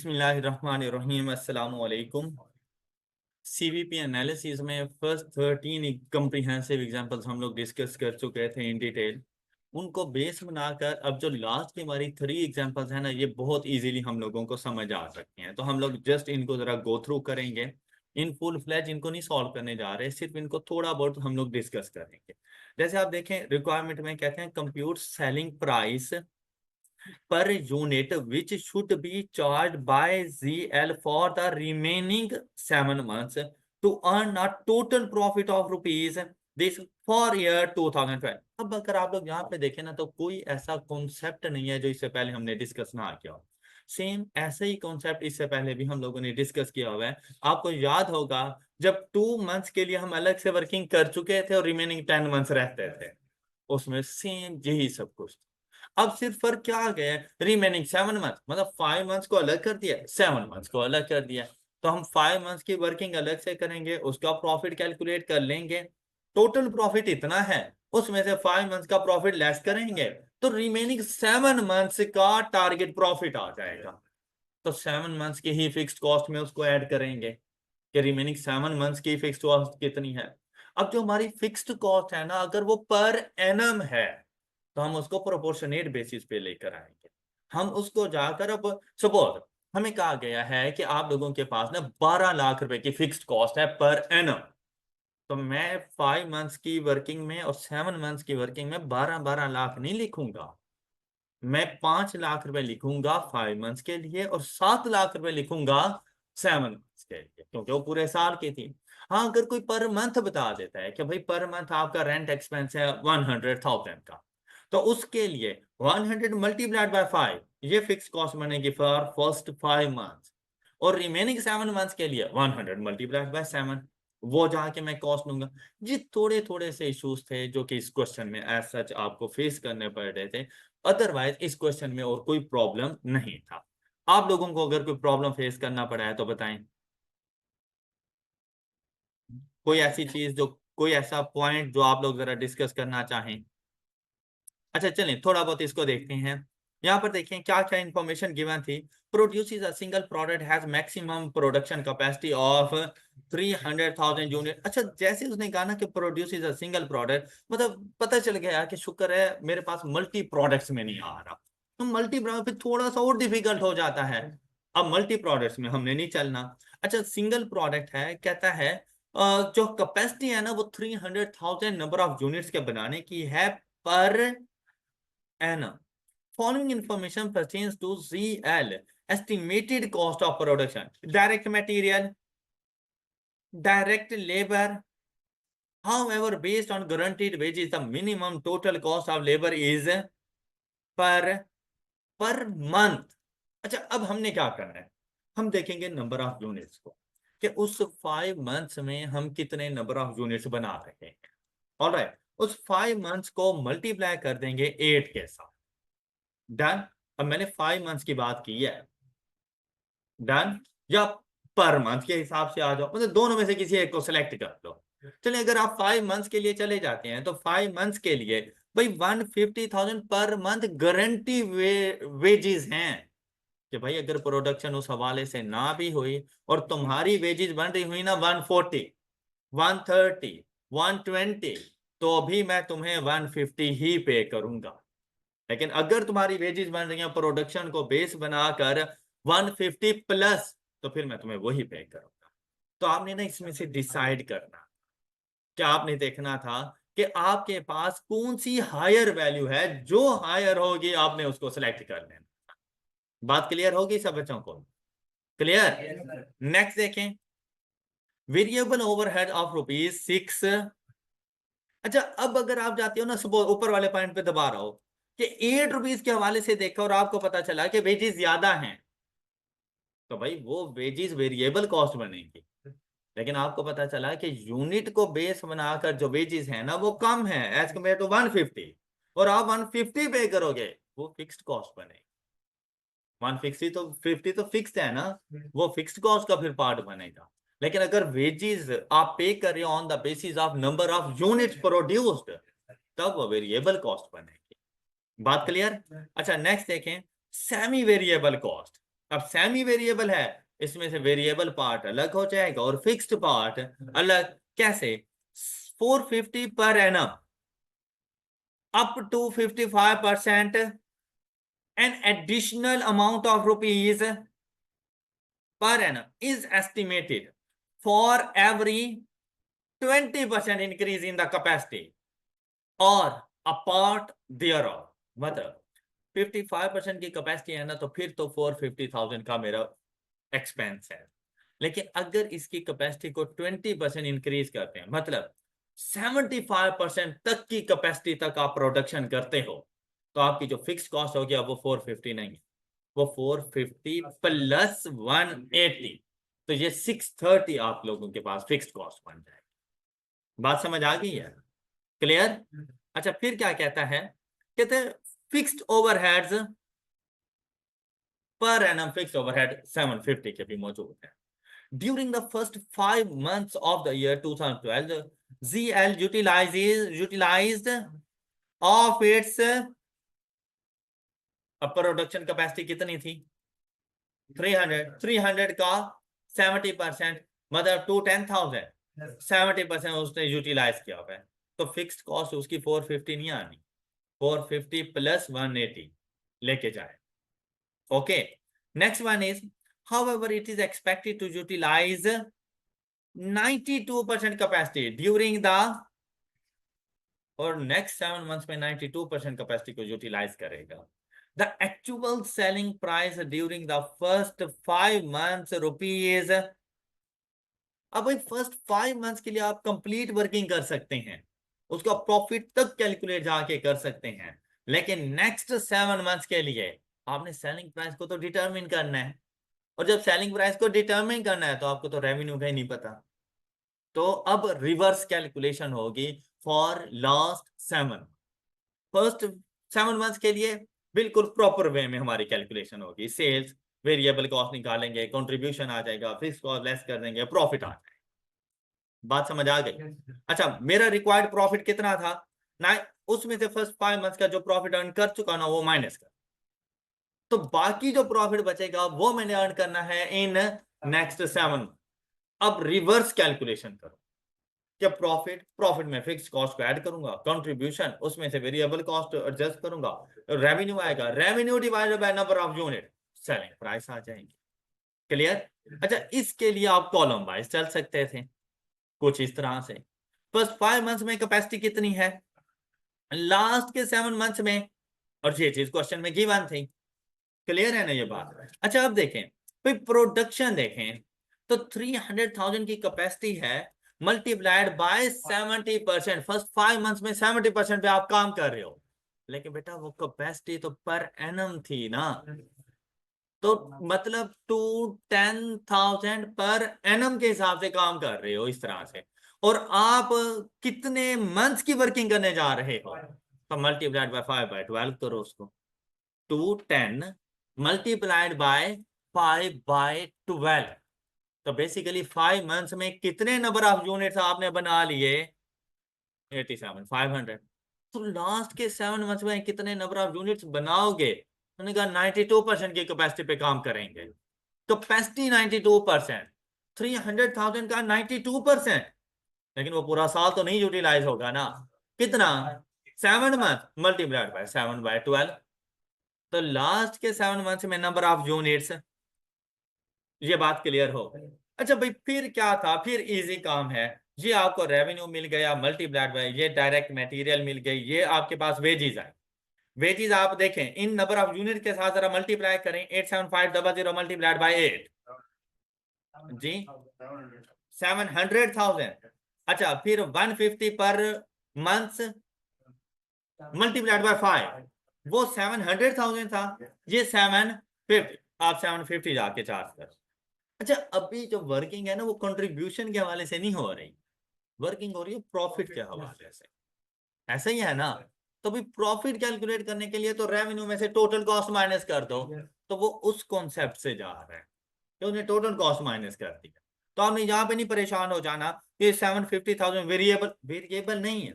बिस्मिल्लाहिर्रहमानिर्रहीम अस्सलाम वालेकुम। सीवीपी एनालिसिस में फर्स्ट 13 कम्प्रिहेंसिव एग्जांपल्स हम लोग डिस्कस कर चुके थे इन डिटेल। उनको बेस बनाकर अब जो लास्ट की हमारी 3 एग्जांपल्स हैं ना, ये बहुत इजीली हम लोगों को समझ आ सकती हैं। तो हम लोग जस्ट इनको जरा गो थ्रू करेंगे। इन फुल फ्लैज इनको नहीं सॉल्व करने जा रहे, सिर्फ इनको थोड़ा बहुत हम लोग डिस्कस करेंगे। जैसे आप देखें, रिक्वायरमेंट में कहते हैं compute selling price per unit which should be charged by ZL for the remaining 7 months to earn a total profit of rupees this for year 2012। अब अगर आप लोग यहाँ पे देखें ना, तो कोई ऐसा कॉन्सेप्ट नहीं है जो इससे पहले हमने डिस्कस ना किया हो। सेम ऐसे ही कॉन्सेप्ट इससे पहले भी हम लोगों ने डिस्कस किया हुआ है। आपको याद होगा जब 2 मंथ्स के लिए हम अलग से वर्किंग कर चुके थे और रिमेनिंग 10 मंथ्स रहते थे, उसमें सेम यही सब कुछ। अब सिर्फ फर्क क्या आ गया है, रिमेनिंग 7 मंथ मतलब 5 मंथ्स को अलग कर दिया, 7 मंथ्स को अलग कर दिया। तो हम 5 मंथ्स की वर्किंग अलग से करेंगे, उसका प्रॉफिट कैलकुलेट कर लेंगे। टोटल प्रॉफिट इतना है, उसमें से 5 मंथ्स का प्रॉफिट लेस करेंगे, तो रिमेनिंग 7 मंथ्स का टारगेट प्रॉफिट आ जाएगा। तो 7 मंथ्स की ही फिक्स्ड कॉस्ट में उसको ऐड करेंगे कि रिमेनिंग 7 मंथ्स की फिक्स्ड कॉस्ट कितनी है। अब जो हमारी फिक्स्ड कॉस्ट है ना, अगर वो पर एनम है तो हम उसको प्रोपोर्शनेट बेसिस पे लेकर आएंगे। हम उसको जाकर, अब सपोज हमें कहा गया है कि आप लोगों के पास ना 12 लाख रुपए की फिक्स्ड कॉस्ट है पर एनम, तो मैं 5 मंथ्स की वर्किंग में और 7 मंथ्स की वर्किंग में 12-12 लाख नहीं लिखूंगा। मैं 5 लाख रुपए लिखूंगा 5 मंथ्स के लिए और 7 लाख रुपए लिखूंगा 7 मंथ्स के लिए, क्योंकि वो पूरे साल की थी। हाँ, अगर कोई पर मंथ बता देता है कि भाई पर मंथ आपका रेंट एक्सपेंस है 100,000 का, तो उसके लिए 100 मल्टीप्लाइड बाय 5 ये फिक्स कॉस्ट बनेगी फॉर फर्स्ट 5 मंथ्स। और रिमेनिंग 7 मंथ्स के लिए 100 मल्टीप्लाइड बाय 7, वो जाके मैं कॉस्ट लूंगा। जी, थोड़े थोड़े से इश्यूज थे जो कि इस क्वेश्चन में एज सच आपको फेस करने पड़ रहे थे। अदरवाइज इस क्वेश्चन में और कोई प्रॉब्लम नहीं था। आप लोगों को अगर कोई प्रॉब्लम फेस करना पड़ा है तो बताएं, कोई ऐसी चीज जो, कोई ऐसा पॉइंट जो आप लोग जरा डिस्कस करना चाहें। अच्छा चलें, थोड़ा बहुत इसको देखते हैं। यहाँ पर देखें क्या क्या इंफॉर्मेशन गिवन थी। Produces a single product has maximum production capacity of 300,000 unit. अच्छा, जैसे उसने कहा ना कि प्रोड्यूसेस अ सिंगल प्रोडक्ट, मतलब पता चल गया कि शुक्र है मेरे पास मल्टी प्रोडक्ट्स में नहीं आ रहा। तो मल्टी प्रोडक्ट फिर थोड़ा सा और डिफिकल्ट हो जाता है। अब मल्टी प्रोडक्ट्स में हमने नहीं चलना। अच्छा, सिंगल प्रोडक्ट है, कहता है जो कैपेसिटी है ना वो 300,000 नंबर ऑफ यूनिट्स के बनाने की है पर annum. Following information pertains to ZL, estimated cost of production, direct material, direct labor. However, based on guaranteed wages, the minimum total cost of labor is per month। अच्छा, अब हमने क्या करना है, हम देखेंगे नंबर ऑफ यूनिट्स को कि उस 5 मंथ्स में हम कितने नंबर ऑफ यूनिट्स बना रहे हैं। ऑलराइट, उस 5 मंथ्स को मल्टीप्लाई कर देंगे 8 के साथ। डन। अब मैंने 5 मंथ्स की बात की है। डन। या पर मंथ के हिसाब से आ जाओ, मतलब दोनों में से किसी एक को सिलेक्ट कर लो। चलिए, अगर आप 5 मंथ्स के लिए चले जाते हैं तो 5 मंथ्स के लिए भाई 150,000 पर मंथ गारंटी वेजेस हैं कि भाई अगर प्रोडक्शन उस हवाले से ना भी हुई और तुम्हारी वेजेस बन रही हुई ना 140, 130, 120, तो भी मैं तुम्हें 150 ही पे करूंगा। लेकिन अगर तुम्हारी वेजेस बन रही हैं प्रोडक्शन को बेस बनाकर 150 प्लस, तो फिर मैं तुम्हें वही पे करूंगा। तो आपने ना इसमें से डिसाइड करना, क्या आपने देखना था कि आपके पास कौन सी हायर वैल्यू है, जो हायर होगी आपने उसको सिलेक्ट कर लेना। बात क्लियर होगी सब बच्चों को? क्लियर। नेक्स्ट देखें, वेरिएबल ओवरहेड ऑफ ₹6। अच्छा, अब अगर आप जाते हो ना, सुबह ऊपर वाले पॉइंट पे दबा रहा हो कि ₹8 के हवाले से देखा और आपको पता चला कि वेजेस ज्यादा हैं, तो भाई वो वेजेस वेरिएबल कॉस्ट बनेगी। लेकिन आपको पता चला कि यूनिट को बेस बनाकर जो वेजेस है ना वो कम है एज कम्पेयर टू 150, और आप 150 पे करोगे, वो फिक्स्ड कॉस्ट बनेगी। 150 तो 50 तो फिक्स्ड है ना, वो फिक्स्ड कॉस्ट का फिर पार्ट बनेगा। लेकिन अगर वेजेस आप पे कर रहे हो on the basis of number of unit produced, तब वो वेरिएबल कॉस्ट बनेगी। बात क्लियर? अच्छा, नेक्स्ट देखें, सेमी वेरिएबल कॉस्ट। अब सेमी वेरिएबल है, इसमें से वेरिएबल पार्ट अलग हो जाएगा और फिक्स्ड पार्ट अलग। कैसे? 450 per annum up to 55%, an additional amount of rupees per annum is estimated for every 20% increase in the capacity or a part thereof। मतलब 55% की कैपेसिटी है ना, तो फिर तो 450,000 का मेरा एक्सपेंस है। लेकिन अगर इसकी कैपेसिटी को 20% इंक्रीज करते हैं, मतलब 75% तक की कैपेसिटी तक आप प्रोडक्शन करते हो, तो आपकी जो फिक्स कॉस्ट होगी अब वो 450 नहीं है, वो 450 प्लस 180, तो ये 630 आप लोगों के पास फिक्स्ड कॉस्ट बन जाएगी। बात समझ आ गई है? क्लियर? अच्छा, फिर क्या कहता है? कहते हैं fixed overheads per annum, fixed overhead 750 के भी मौजूद है। During the first 5 months of the year 2012, ZL utilized of its production capacity कितनी थी? 300 का 70%, मतलब टू 10,000, 70% उसने यूटिलाइज किया हुआ है, तो फिक्स्ड कॉस्ट उसकी 450 नहीं आनी, 450 प्लस 180 लेके जाए। Okay, next one is however it is expected to utilize 92% capacity during the, और नेक्स्ट 7 months में 92% कैपेसिटी को यूटिलाइज करेगा। The actual selling price during the first 5 months rupees। अब भाई फर्स्ट 5 months के लिए आप कंप्लीट वर्किंग कर सकते हैं, उसका प्रॉफिट तक कैलकुलेट जाके कर सकते हैं, लेकिन नेक्स्ट 7 months के लिए आपने सेलिंग प्राइस को तो डिटरमिन करना है, और जब सेलिंग प्राइस को डिटरमिन करना है तो आपको तो रेवेन्यू का ही नहीं पता, तो अब रिवर्स कैलकुलेशन होगी फॉर लास्ट 7। फर्स्ट 7 months के लिए बिल्कुल प्रॉपर वे में हमारी कैलकुलेशन होगी, सेल्स वेरिएबल कॉस्ट निकालेंगे, कंट्रीब्यूशन आ जाएगा, फिक्स कॉस्ट लेस कर देंगे, प्रॉफिट आ जाएगा। बात समझ आ गई? अच्छा, मेरा रिक्वायर्ड प्रॉफिट कितना था ना, उसमें से फर्स्ट 5 months का जो प्रॉफिट अर्न कर चुका ना वो माइनस कर, तो बाकी जो प्रॉफिट बचेगा वो मैंने अर्न करना है इन नेक्स्ट 7। अब रिवर्स कैलकुलेशन करो, क्या प्रॉफिट में फिक्स कॉस्ट को ऐड करूंगा, कंट्रीब्यूशन उसमें से वेरिएबल कॉस्ट एडजस्ट करूंगा, रेवेन्यू आएगा, revenue divided by number of unit, selling price आ जाएंगे। क्लियर? अच्छा, इसके लिए आप कॉलम वाइज चल सकते थे कुछ इस तरह से, फर्स्ट 5 months में कैपेसिटी कितनी है, लास्ट के 7 months में, और ये चीज क्वेश्चन में गिवन थी। क्लियर है ना ये बात? अच्छा, अब देखें भाई प्रोडक्शन देखें, तो 300,000 की कैपेसिटी है, मल्टीप्लाइड बाय 70%, फर्स्ट 5 months में 70% पे आप काम कर रहे हो, लेकिन बेटा वो कैपेसिटी तो पर एनम थी ना, तो मतलब 210,000 पर एनम के हिसाब से काम कर रहे हो इस तरह से, और आप कितने मंथ्स की वर्किंग करने जा रहे हो, तो मल्टीप्लाइड बाय 5/12 करो उसको, 210 मल्टीप्लाइड बाय 5/12, तो बेसिकली 5 months में कितने नंबर ऑफ यूनिट्स आपने बना लिए? 87, 500। तो लास्ट के 7 months में कितने नंबर ऑफ यूनिट्स बनाओगे? उन्होंने कहा 92% की कैपेसिटी पे काम करेंगे, कैपेसिटी 92%, 300,000 का 92%, लेकिन वो पूरा साल तो नहीं यूटिलाइज होगा ना, कितना? 7 months मल्टीप्लाइड बाय 7/12, तो लास्ट के 7 months में नंबर ऑफ यूनिट्स, ये बात क्लियर हो गई। अच्छा भाई, फिर क्या था? फिर इजी काम है, ये आपको रेवेन्यू मिल गया मल्टीप्लाइड बाय, ये डायरेक्ट मटेरियल मिल गई, ये आपके पास वेजीज आए, वेजीज आप देखें इन नंबर ऑफ यूनिट के साथ जरा मल्टीप्लाई करें, 87500 मल्टीप्लाइड बाय 8 जी 700,000। अच्छा, फिर 150 पर मंथ मल्टीप्लाइड बाय 5, वो 700,000 था, ये 750, आप 750 जाके चार्ज कर। अच्छा, अभी जो वर्किंग है ना वो कंट्रीब्यूशन के हवाले से नहीं हो रही, वर्किंग हो रही है प्रॉफिट के हवाले से, ऐसा ही है ना? तो भी प्रॉफिट कैलकुलेट करने के लिए तो रेवेन्यू में से टोटल कॉस्ट माइनस कर दो, तो वो उस कॉन्सेप्ट से जा रहा है कि उसने टोटल कॉस्ट माइनस कर दिया, तो आपने यहाँ पे नहीं परेशान हो जाना कि 750,000 वेरिएबल, वेरिएबल नहीं है,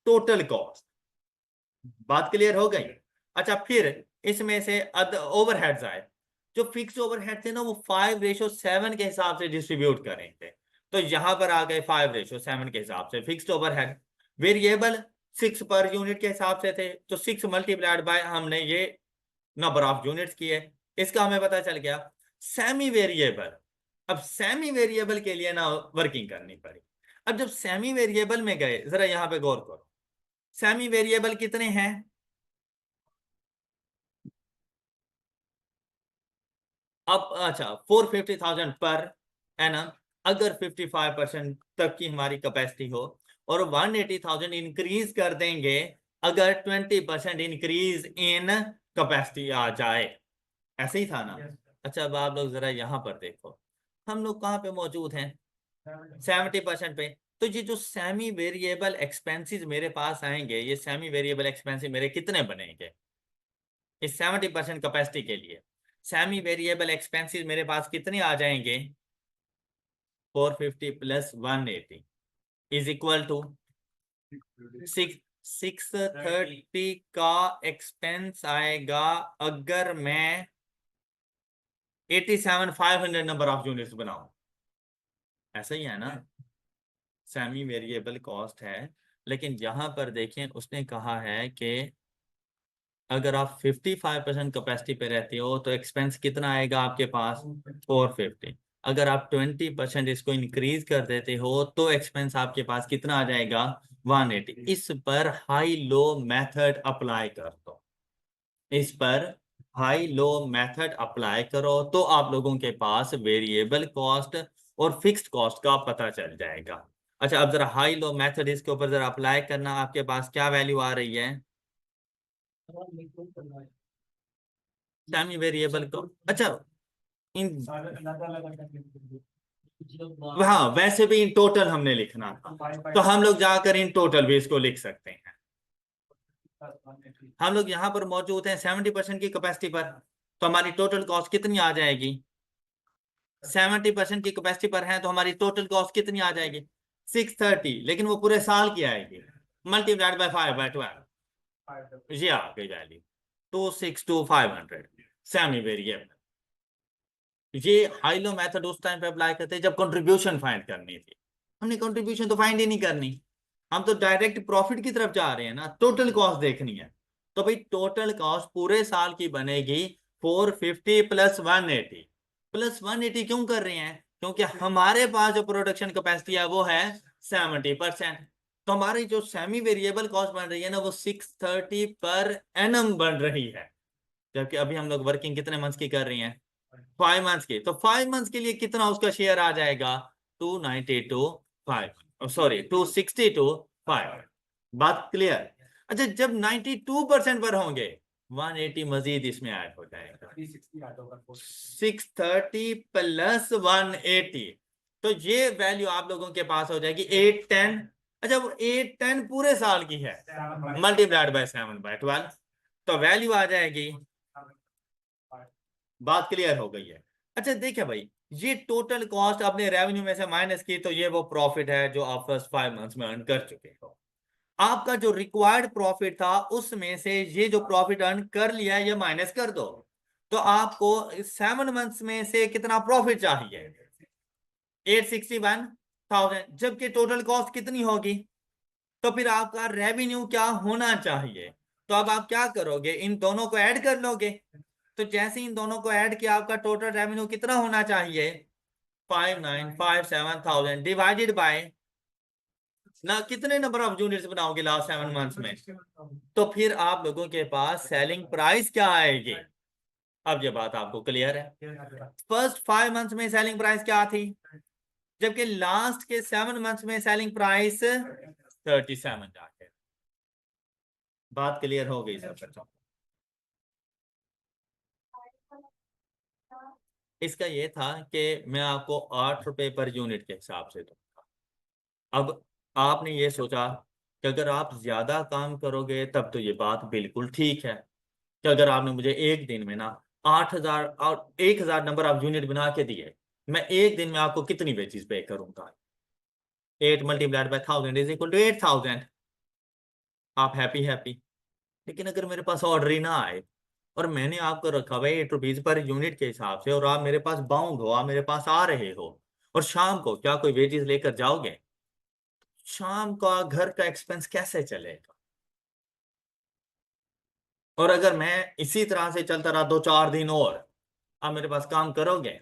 टोटल कॉस्ट। बात क्लियर हो गई? अच्छा, फिर इसमें से ओवरहेड्स आए, जो फिक्स ओवरहेड थे ना वो 5:7 के हिसाब से डिस्ट्रीब्यूट करेंगे। तो यहाँ पर आ गए 5:7 के हिसाब से fixed overhead. Variable 6 per unit के हिसाब से थे, तो 6 मल्टीप्लाइड बाय हमने ये नंबर ऑफ यूनिट्स किए, इसका हमें पता चल गया। सेमी वेरिएबल, अब सेमी वेरिएबल के लिए ना वर्किंग करनी पड़ी। अब जब सेमी वेरिएबल में गए, जरा यहाँ पे गौर करो, सेमी वेरिएबल कितने हैं? अब अच्छा 450,000 पर एनम, अगर 55% तक की हमारी कैपेसिटी हो, और 180,000 इंक्रीज कर देंगे अगर 20% इंक्रीज इन कैपेसिटी आ जाए। ऐसे ही था ना? अच्छा, अब आप लोग जरा यहाँ पर देखो, हम लोग कहाँ पे मौजूद हैं? 70% पे। तो ये जो सेमी वेरिएबल एक्सपेंसेस मेरे पास आएंगे, ये सेमी वेरिएबल एक्सपेंसेस मेरे कितने बनेंगे इस 70% कैपेसिटी के लिए? सेमी वेरिएबल एक्सपेंसेस मेरे पास कितने आ जाएंगे? 450 प्लस 180 इज इक्वल टू 630 का एक्सपेंस आएगा अगर मैं 87,500 नंबर ऑफ यूनिट्स बनाऊं। ऐसा ही है ना? सेमी वेरिएबल कॉस्ट है, लेकिन यहां पर देखें उसने कहा है कि अगर आप 55% कैपेसिटी पे रहते हो तो एक्सपेंस कितना आएगा आपके पास? 450। अगर आप 20% इसको इंक्रीज कर देते हो तो एक्सपेंस आपके पास कितना आ जाएगा? 180। इस पर हाई लो मेथड अप्लाई कर दो, इस पर हाई लो मेथड अप्लाई करो तो आप लोगों के पास वेरिएबल कॉस्ट और फिक्स्ड कॉस्ट का पता चल जाएगा। अच्छा, अब जरा हाई लो मेथड इसके ऊपर जरा अप्लाई करना, आपके पास क्या वैल्यू आ रही है सेमी वेरिएबल को? अच्छा, इन हाँ, वैसे भी इन टोटल हमने लिखना था, तो हम लोग जाकर इन टोटल भी इसको लिख सकते हैं। हम लोग यहाँ पर मौजूद हैं 70% की कैपेसिटी पर, तो हमारी टोटल कॉस्ट कितनी आ जाएगी? 70% की कैपेसिटी पर है तो हमारी टोटल कॉस्ट कितनी आ जाएगी? 630, लेकिन वो पूरे साल की आएगी, मल्टीप्लाइड बाय 5/12, ये आ गई वैल्यू 262,500 सेमी वेरिएबल। ये हाई लो मेथड उस टाइम पे अप्लाई करते हैं जब कंट्रीब्यूशन फाइंड करनी थी। हमने कंट्रीब्यूशन तो फाइंड ही नहीं करनी, हम तो डायरेक्ट प्रॉफिट की तरफ जा रहे हैं ना, टोटल कॉस्ट देखनी है। तो भाई टोटल कॉस्ट पूरे साल की बनेगी 450 प्लस 180। प्लस 180 क्यों कर रहे हैं? क्योंकि हमारे पास जो प्रोडक्शन कैपेसिटी है वो है 70%। तो हमारी जो सेमी वेरिएबल कॉस्ट बन रही है ना वो 630 पर एनम बन रही है, जबकि अभी हम लोग वर्किंग कितने मंथ्स की कर रही हैं? 5 मंथ्स के। तो 5 मंथ्स के लिए कितना उसका शेयर आ जाएगा? 292,500, सॉरी 262,500। बात क्लियर? अच्छा, जब 92% पर होंगे 180 मजीद इसमें ऐड हो जाएगा, 630 प्लस 180, तो ये वैल्यू आप लोगों के पास हो जाएगी 810। अच्छा, वो 810 पूरे साल की है, मल्टीप्लाइड बाय 7/12, तो वैल्यू आ जाएगी। बात क्लियर हो गई है? अच्छा देखिए भाई, ये टोटल कॉस्ट आपने रेवेन्यू में से माइनस की, तो ये वो प्रॉफिट है जो आप फर्स्ट 5 मंथ्स में अर्न कर चुके हो। आपका जो रिक्वायर्ड प्रॉफिट था उसमें से ये जो प्रॉफिट अर्न कर लिया है ये माइनस कर दो, तो आपको 7 मंथ्स में से कितना प्रॉफिट चाहिए? 861,000, जबकि टोटल कॉस्ट कितनी होगी? तो फिर आपका रेवेन्यू क्या होना चाहिए? तो अब आप क्या करोगे, इन दोनों को ऐड कर लोगे। तो जैसे इन दोनों को ऐड किया आपका टोटल रेवेन्यू कितना होना चाहिए? 5957,000 डिवाइडेड बाय ना कितने नंबर ऑफ यूनिट्स बनाओगे लास्ट 7 मंथ्स में, तो फिर आप लोगों के पास सेलिंग प्राइस क्या आएगी? अब ये बात आपको क्लियर है? फर्स्ट 5 मंथ्स में सेलिंग प्राइस क्या थी, जबकि लास्ट के 7 मंथ्स में सेलिंग प्राइस 37 जाके। बात क्लियर हो गई सब बच्चों? इसका ये था कि मैं आपको 8 रुपए पर यूनिट के हिसाब से दूंगा। अब आपने ये सोचा कि अगर आप ज्यादा काम करोगे तब तो ये बात बिल्कुल ठीक है, कि अगर आपने मुझे एक दिन में ना 8,000 और 1,000 नंबर ऑफ यूनिट बना के दिए, मैं एक दिन में आपको कितनी वेजेस पे करूंगा? 8 multiplied by 1000 is equal to 8,000। आप हैप्पी हैप्पी। लेकिन अगर मेरे पास ऑर्डर ही ना आए, और मैंने आपको रखा हुआ है 8 रुपीज पर यूनिट के हिसाब से, और आप मेरे पास बाउंड हो, आप मेरे पास आ रहे हो, और शाम को क्या कोई वेजेस लेकर जाओगे? शाम का घर का एक्सपेंस कैसे चलेगा? और अगर मैं इसी तरह से चलता रहा 2-4 दिन और, आप मेरे पास काम करोगे?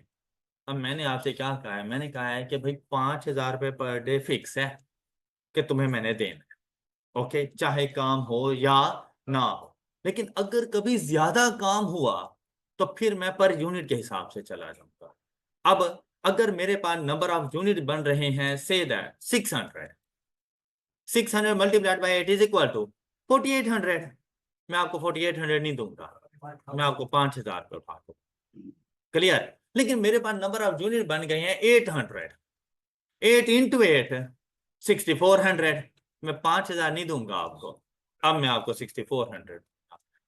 अब मैंने आपसे क्या कहा है? मैंने कहा है कि भाई 5,000 रुपये पर डे फिक्स है कि तुम्हें मैंने देना है, ओके, चाहे काम हो या ना हो। लेकिन अगर कभी ज्यादा काम हुआ तो फिर मैं पर यूनिट के हिसाब से चला जाऊंगा। अब अगर मेरे पास नंबर ऑफ यूनिट बन रहे हैं say that 600, 600 multiplied by 8 is equal to 4,800। मैं आपको 4,800 नहीं दूंगा, मैं आपको 5,000 पर भागू। क्लियर? लेकिन मेरे पास नंबर ऑफ यूनिट बन गए हैं 800, 8 × 8 6,400। मैं 5,000 नहीं दूंगा आपको, अब मैं आपको 6,400।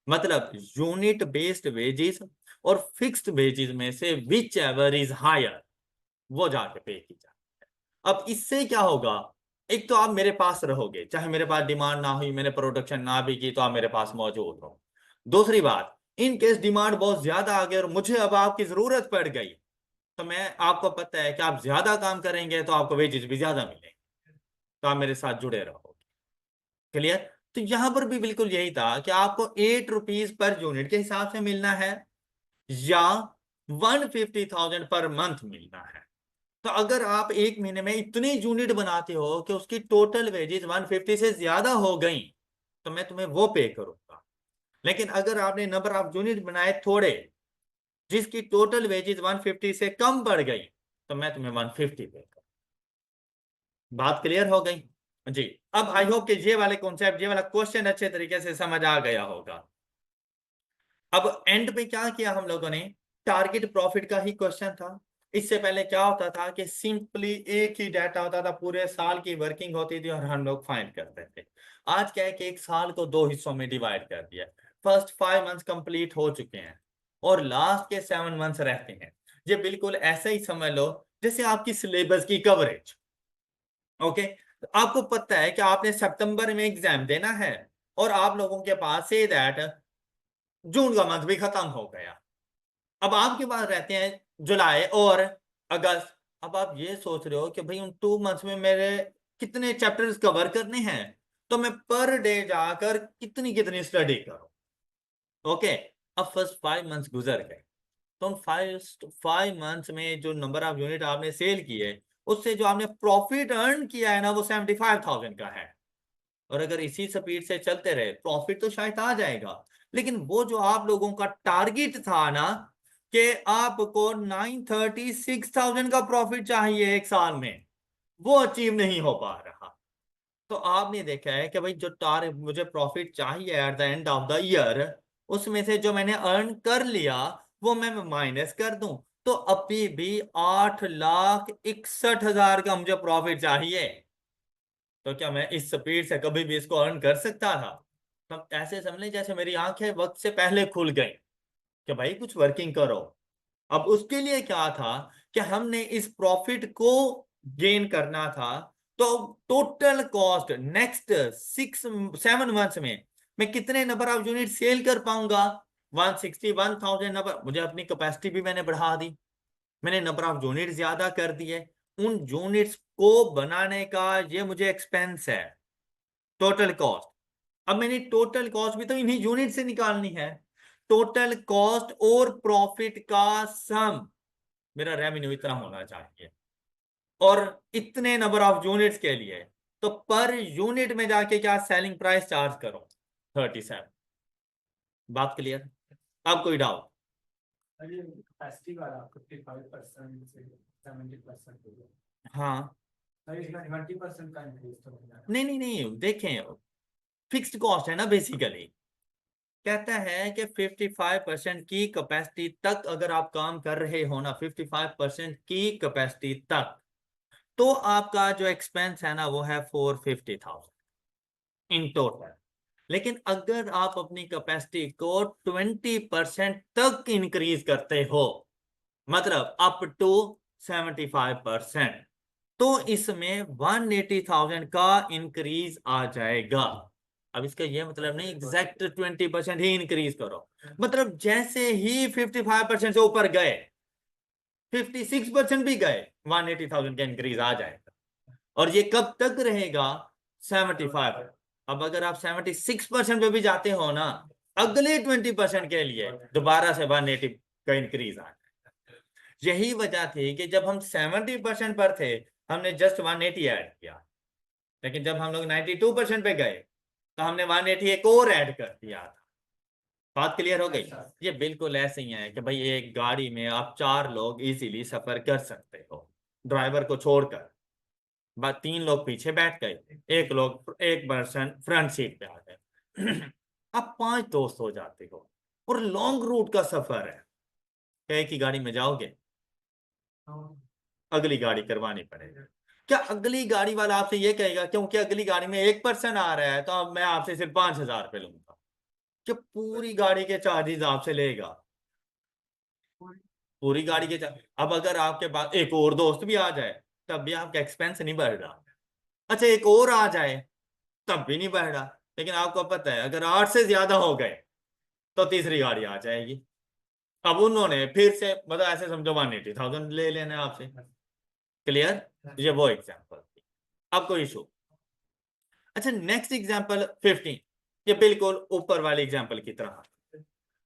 मतलब यूनिट बेस्ड वेजेस और फिक्स्ड वेजेस में से विच एवर इज हायर, वो जाके पे की जाए। अब इससे क्या होगा? एक तो आप मेरे पास रहोगे, चाहे मेरे पास डिमांड ना हुई, मैंने प्रोडक्शन ना भी की, तो आप मेरे पास मौजूद हो। दूसरी बात, इन केस डिमांड बहुत ज्यादा आ गई और मुझे अब आपकी जरूरत पड़ गई, तो मैं, आपको पता है कि आप ज्यादा काम करेंगे तो आपको वेजेस भी ज्यादा मिलेंगे, तो आप मेरे साथ जुड़े रहोगे। क्लियर? तो यहां पर भी बिल्कुल यही था कि आपको 8 रुपीज पर यूनिट के हिसाब से मिलना है या 150,000 पर मंथ मिलना है। तो अगर आप एक महीने में इतनी यूनिट बनाते हो कि उसकी टोटल वेजेस 150 से ज्यादा हो गई, तो मैं तुम्हें वो पे करूंगा। लेकिन अगर आपने नंबर ऑफ यूनिट बनाए थोड़े, जिसकी टोटल वेजेस 150 से कम बढ़ गई, तो मैं तुम्हें 150 पे करूँ। बात क्लियर हो गई जी? अब आई होप कि ये वाले कॉन्सेप्ट, ये वाला क्वेश्चन अच्छे तरीके से समझ आ गया होगा। अब एंड पे क्या किया हम लोगों ने? टारगेट प्रॉफिट का ही क्वेश्चन था। इससे पहले क्या होता था कि सिंपली एक ही डाटा होता था, पूरे साल की वर्किंग होती थी और हम लोग फाइंड करते थे। आज क्या है कि एक साल को 2 हिस्सों में डिवाइड कर दिया। फर्स्ट 5 मंथ्स कंप्लीट हो चुके हैं और लास्ट के 7 मंथ्स रहते हैं। ये बिल्कुल ऐसा ही समझ लो जैसे आपकी सिलेबस की कवरेज। ओके, तो आपको पता है कि आपने सितंबर में एग्जाम देना है और आप लोगों के पास से दैट जून का मंथ भी खत्म हो गया। अब आपके पास रहते हैं जुलाई और अगस्त। अब आप ये सोच रहे हो कि भाई उन 2 मंथ्स में मेरे कितने चैप्टर्स कवर करने हैं, तो मैं पर डे जाकर कितनी कितनी स्टडी करूं। ओके, अब फर्स्ट 5 मंथ्स गुजर गए, तो उन 5 मंथ्स में जो नंबर ऑफ यूनिट आपने सेल किए, उससे जो आपने प्रॉफिट अर्न किया है ना, वो 75,000 का है। और अगर इसी स्पीड से चलते रहे, प्रॉफिट तो शायद आ जाएगा, लेकिन वो जो आप लोगों का टारगेट था ना कि आपको 936,000 का प्रॉफिट चाहिए एक साल में, वो अचीव नहीं हो पा रहा। तो आपने देखा है कि भाई जो टारगेट मुझे प्रॉफिट चाहिए at the end of the year, उसमें से जो मैंने अर्न कर लिया वो मैं माइनस कर दूं, तो अभी भी 8,61,000 का मुझे प्रॉफिट चाहिए। तो क्या मैं इस स्पीड से कभी भी इसको अर्न कर सकता था? तब ऐसे समझ लें जैसे मेरी आंखें वक्त से पहले खुल गई कि भाई कुछ वर्किंग करो। अब उसके लिए क्या था कि हमने इस प्रॉफिट को गेन करना था। तो टोटल कॉस्ट नेक्स्ट 6-7 मंथ्स में मैं कितने नंबर ऑफ यूनिट सेल कर पाऊंगा? 161,000 नंबर। मुझे अपनी कैपेसिटी भी मैंने बढ़ा दी, मैंने नंबर ऑफ यूनिट ज्यादा कर दिए। उन यूनिट्स को बनाने का ये मुझे एक्सपेंस है, टोटल कॉस्ट। अब मैंने टोटल कॉस्ट भी तो इन्हीं यूनिट से निकालनी है। टोटल कॉस्ट और प्रॉफिट का सम, मेरा रेवेन्यू इतना होना चाहिए और इतने नंबर ऑफ यूनिट्स के लिए, तो पर यूनिट में जाके क्या सेलिंग प्राइस चार्ज करो? 37। बात क्लियर? अब कोई डाउट? अरे कैपेसिटी वाला 55% से 70% हो गया। हाँ, अरे इसमें 20% का इंक्रीज तो हो जाएगा। नहीं नहीं नहीं, देखें, फिक्स्ड कॉस्ट है ना बेसिकली। कहता है कि 55% की कैपेसिटी तक अगर आप काम कर रहे हो ना, 55% की कैपेसिटी तक, तो आपका जो एक्सपेंस है ना वो है 450,000 इन टोटल। लेकिन अगर आप अपनी कैपेसिटी को 20% तक इंक्रीज करते हो, मतलब अप टू 75%, तो इसमें 180,000 का इंक्रीज आ जाएगा। अब इसका ये मतलब नहीं एग्जैक्ट 20% ही इंक्रीज करो, मतलब जैसे ही 55% से ऊपर गए, 56% भी गए, 180,000 का इंक्रीज आ जाएगा। और ये कब तक रहेगा? 75। अब अगर आप 76% पे भी जाते हो ना, अगले 20% के लिए दोबारा से 180 का इंक्रीज आ जाएगा। यही वजह थी कि जब हम 70% पर थे, हमने जस्ट 180 ऐड किया, लेकिन जब हम लोग 92% पे गए तो हमने 180 एक और ऐड कर दिया था। बात क्लियर हो गई? ये बिल्कुल ऐसे ही है कि भाई एक गाड़ी में आप 4 लोग इजीली सफर कर सकते हो, ड्राइवर को छोड़कर। 3 लोग पीछे बैठ गए, एक पर्सन फ्रंट सीट पे आ गए। अब 5 दोस्त हो जाते हो और लॉन्ग रूट का सफर है, क्या एक ही गाड़ी में जाओगे? अगली गाड़ी करवानी पड़ेगी। क्या अगली गाड़ी वाला आपसे ये कहेगा क्योंकि अगली गाड़ी में एक पर्सन आ रहा है तो अब मैं आपसे सिर्फ 5,000 रुपये लूंगा? क्या पूरी गाड़ी के चार्जेस आपसे लेगा? पूरी गाड़ी के चार्ज। अब अगर आपके पास एक और दोस्त भी आ जाए तब भी आपका एक्सपेंस नहीं बढ़ रहा। अच्छा एक और आ जाए तब भी नहीं बढ़ रहा, लेकिन आपको पता है अगर 8 से ज्यादा हो गए तो तीसरी गाड़ी आ जाएगी। अब उन्होंने फिर से मतलब ऐसे समझो 180,000 ले लेना है आपसे। क्लियर? ये वो एग्जांपल थी। अब कोई इशू? अच्छा नेक्स्ट एग्जांपल 15, ये बिल्कुल ऊपर वाले एग्जांपल की तरह।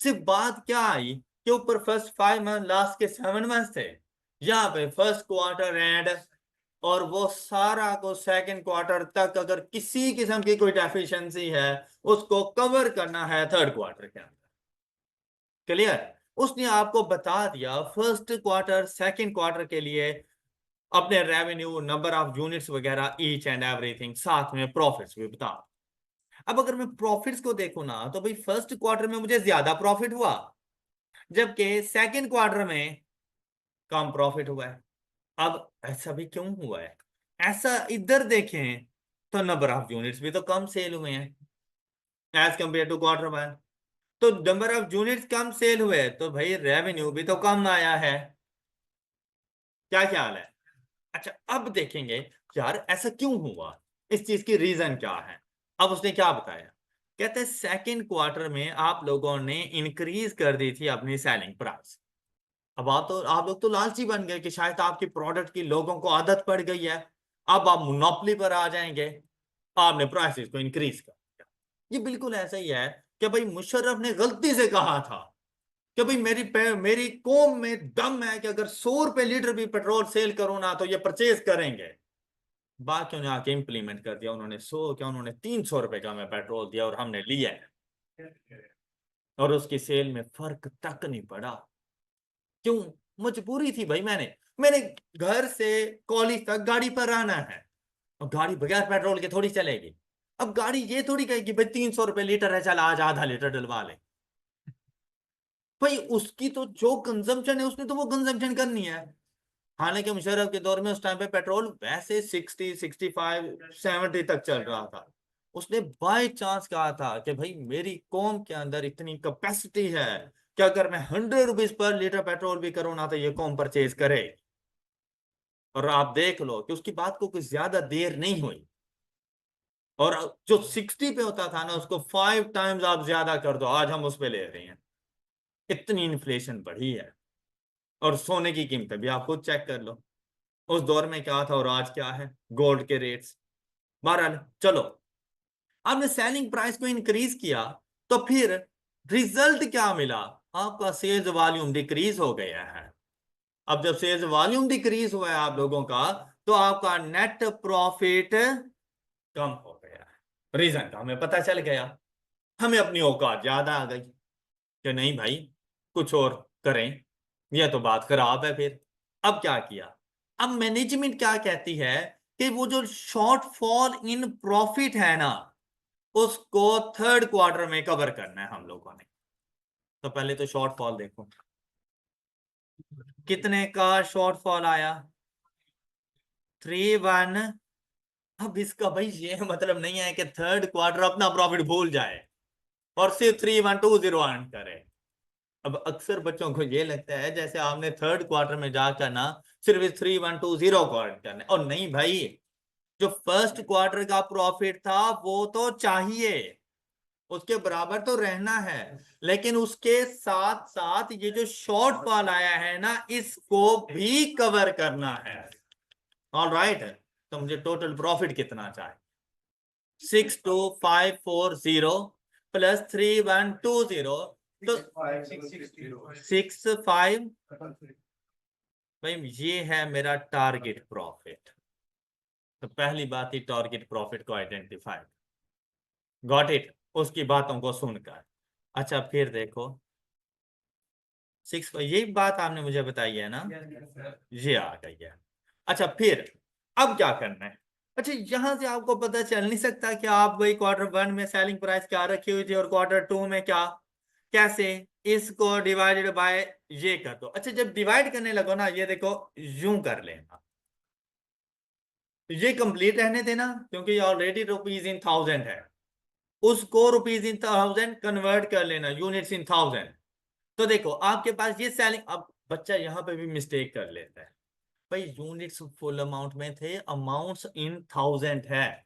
सिर्फ बात क्या आई कि ऊपर फर्स्ट 5 मंथ, लास्ट के 7 मंथ थे, यहाँ पे फर्स्ट क्वार्टर एंड, और वो सारा को सेकंड क्वार्टर तक अगर किसी किस्म की कोई डेफिशिएंसी है उसको कवर करना है थर्ड क्वार्टर के अंदर। क्लियर? उसने आपको बता दिया फर्स्ट क्वार्टर सेकंड क्वार्टर के लिए अपने रेवेन्यू, नंबर ऑफ यूनिट्स वगैरह, ईच एंड एवरीथिंग, साथ में प्रॉफिट्स भी बता। अब अगर मैं प्रॉफिट्स को देखूं ना तो भाई फर्स्ट क्वार्टर में मुझे ज्यादा प्रॉफिट हुआ, जबकि सेकंड क्वार्टर में कम प्रॉफिट हुआ है। अब ऐसा भी क्यों हुआ है? ऐसा इधर देखें तो नंबर ऑफ यूनिट्स भी तो कम सेल हुए हैं as compare to quarter one. तो नंबर ऑफ यूनिट्स कम सेल हुए तो भाई रेवेन्यू भी तो कम आया है। क्या ख्याल है? अच्छा अब देखेंगे यार ऐसा क्यों हुआ, इस चीज की रीजन क्या है। अब उसने क्या बताया, कहते हैं सेकंड क्वार्टर में आप लोगों ने इंक्रीज कर दी थी अपनी सेलिंग प्राइस। अब आप लोग तो लालची बन गए कि शायद आपकी प्रोडक्ट की लोगों को आदत पड़ गई है, अब आप मोनोपोली पर आ जाएंगे, आपने प्राइसेस को इंक्रीज कर दिया। ये बिल्कुल ऐसा ही है कि भाई मुशर्रफ ने गलती से कहा था कि भाई मेरी कौम में दम है कि अगर 100 रुपए लीटर भी पेट्रोल सेल करो ना तो ये परचेज करेंगे। बाकियों ने आके इंप्लीमेंट कर दिया, उन्होंने 100 क्या उन्होंने 300 रुपए का हमें पेट्रोल दिया और हमने लिया है, और उसकी सेल में फर्क तक नहीं पड़ा। क्यों? मजबूरी थी भाई, मैंने घर से कॉलेज तक गाड़ी पर आना है, और गाड़ी बगैर पेट्रोल के थोड़ी चलेगी। अब गाड़ी ये थोड़ी कहेगी भाई 300 रुपए लीटर है, चल आज आधा लीटर डलवा ले। भाई उसकी तो जो कंजम्पशन है उसने तो वो कंजम्पशन करनी है। हालांकि मुशर्रफ के दौर में उस टाइम पे पेट्रोल वैसे 60, 65, 70 तक चल रहा था। उसने बाय चांस कहा था कि भाई मेरी कौम के अंदर इतनी कैपेसिटी है कि अगर मैं 100 रुपीज पर लीटर पेट्रोल भी करूँ ना तो ये कौम परचेज करे। और आप देख लो कि उसकी बात को कुछ ज्यादा देर नहीं हुई, और जो 60 पे होता था ना उसको 5 टाइम्स आप ज्यादा कर दो, आज हम उस पे ले रहे हैं। इतनी इन्फ्लेशन बढ़ी है। और सोने की कीमतें भी आप खुद चेक कर लो, उस दौर में क्या था और आज क्या है, गोल्ड के रेट्स। बहरहाल चलो, आपने सेलिंग प्राइस को इंक्रीज किया तो फिर रिजल्ट क्या मिला? आपका सेल्स वॉल्यूम डिक्रीज हो गया है। अब जब सेल्स वॉल्यूम डिक्रीज हुआ है आप लोगों का, तो आपका नेट प्रॉफिट कम हो गया है। रीजन का हमें पता चल गया, हमें अपनी औकात याद आ गई कि नहीं भाई कुछ और करें, यह तो बात खराब है फिर। अब क्या किया? अब मैनेजमेंट क्या कहती है कि वो जो शॉर्टफॉल इन प्रॉफिट है ना उसको थर्ड क्वार्टर में कवर करना है हम लोगों ने। तो पहले तो शॉर्टफॉल देखो, कितने का शॉर्टफॉल आया? 3,1। अब इसका भाई ये मतलब नहीं है कि थर्ड क्वार्टर अपना प्रॉफिट भूल जाए और सिर्फ 3,120 अर्न करे। अब अक्सर बच्चों को ये लगता है जैसे आपने थर्ड क्वार्टर में जाकर ना सिर्फ 3,120 को अर्न करना है, और नहीं भाई, जो फर्स्ट क्वार्टर का प्रॉफिट था वो तो चाहिए। उसके बराबर तो रहना है, लेकिन उसके साथ साथ ये जो शॉर्टफॉल आया है ना, इसको भी कवर करना है। ऑल राइट, तो मुझे टोटल प्रॉफिट कितना चाहिए? 62540 प्लस 3120, तो 65। भाई ये है मेरा टारगेट प्रॉफिट। तो पहली बात ही टारगेट प्रॉफिट को आइडेंटिफाई, गॉट इट, उसकी बातों को सुनकर। अच्छा फिर देखो 6, यही बात आपने मुझे बताई है ना, ये आ गई है। अच्छा फिर अब क्या करना है? अच्छा यहां से आपको पता चल नहीं सकता कि आप वही Q1 में सेलिंग प्राइस क्या रखी हुई थी और Q2 में क्या? कैसे? इसको डिवाइडेड बाय ये कर दो। अच्छा जब डिवाइड करने लगो ना, ये देखो यूं कर लेना, ये कंप्लीट रहने देना, क्योंकि ये ऑलरेडी रुपीज इन 1000 है। उसको रुपीज इन 1000 कन्वर्ट कर लेना यूनिट्स इन 1000। तो देखो आपके पास ये सेलिंग, अब बच्चा यहाँ पे भी मिस्टेक कर लेता है। भाई यूनिट्स फुल अमाउंट में थे, अमाउंट्स इन 1000 है,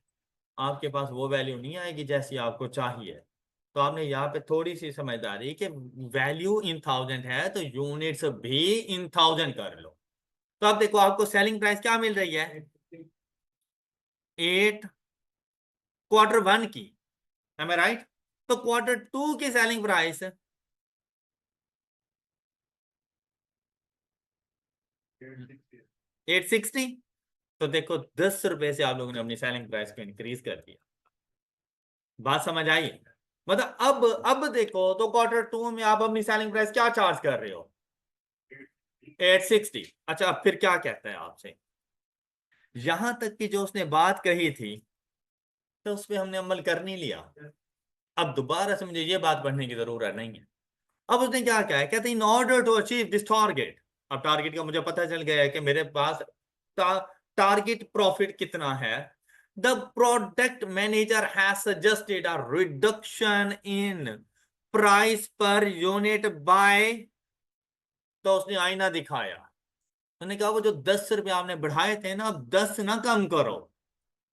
आपके पास वो वैल्यू नहीं आएगी जैसी आपको चाहिए। तो आपने यहाँ पे थोड़ी सी समझदारी कि वैल्यू इन 1000 है तो यूनिट्स भी इन 1000 कर लो। तो अब देखो आपको सेलिंग प्राइस क्या मिल रही है? 8 Q1 की, एम आई राइट? तो Q2 की सेलिंग प्राइस 860। तो देखो 10 रुपए से आप लोगों ने अपनी सेलिंग प्राइस को इंक्रीज कर दिया। बात समझ आई? मतलब अब देखो तो Q2 में आप अपनी सेलिंग प्राइस क्या चार्ज कर रहे हो? 860। अच्छा अब फिर क्या कहता है आपसे? यहां तक कि जो उसने बात कही थी तो उस पर हमने अमल कर नहीं लिया। अब दोबारा से मुझे ये बात पढ़ने की जरूरत नहीं है। अब उसने क्या कहा है? कहते हैं in order to achieve this target. अब टारगेट का मुझे पता चल गया है कि मेरे पास टारगेट प्रॉफिट कितना है। The product manager has suggested a reduction in price per unit by, तो उसने आईना दिखाया। उसने कहा वो जो 10 रुपए आपने बढ़ाए थे ना, अब 10 ना कम करो,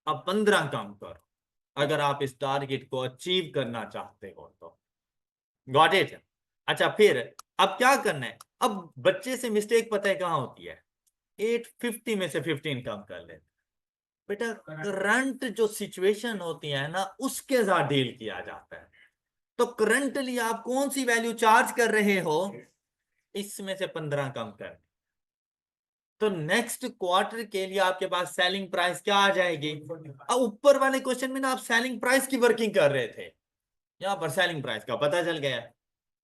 अब 15 कम करो, अगर आप इस टारगेट को अचीव करना चाहते हो तो। Got it? अच्छा फिर अब क्या करना है? अब बच्चे से मिस्टेक पता है कहां होती है? 850 में से 15 कम कर लेते। बेटा करंट जो सिचुएशन होती है ना, उसके साथ डील किया जाता है। तो करंटली आप कौन सी वैल्यू चार्ज कर रहे हो, इसमें से 15 कम कर। तो नेक्स्ट क्वार्टर के लिए आपके पास सेलिंग प्राइस क्या आ जाएगी? अब ऊपर वाले क्वेश्चन में ना आप सेलिंग प्राइस की वर्किंग कर रहे थे, यहां पर सेलिंग प्राइस का पता चल गया,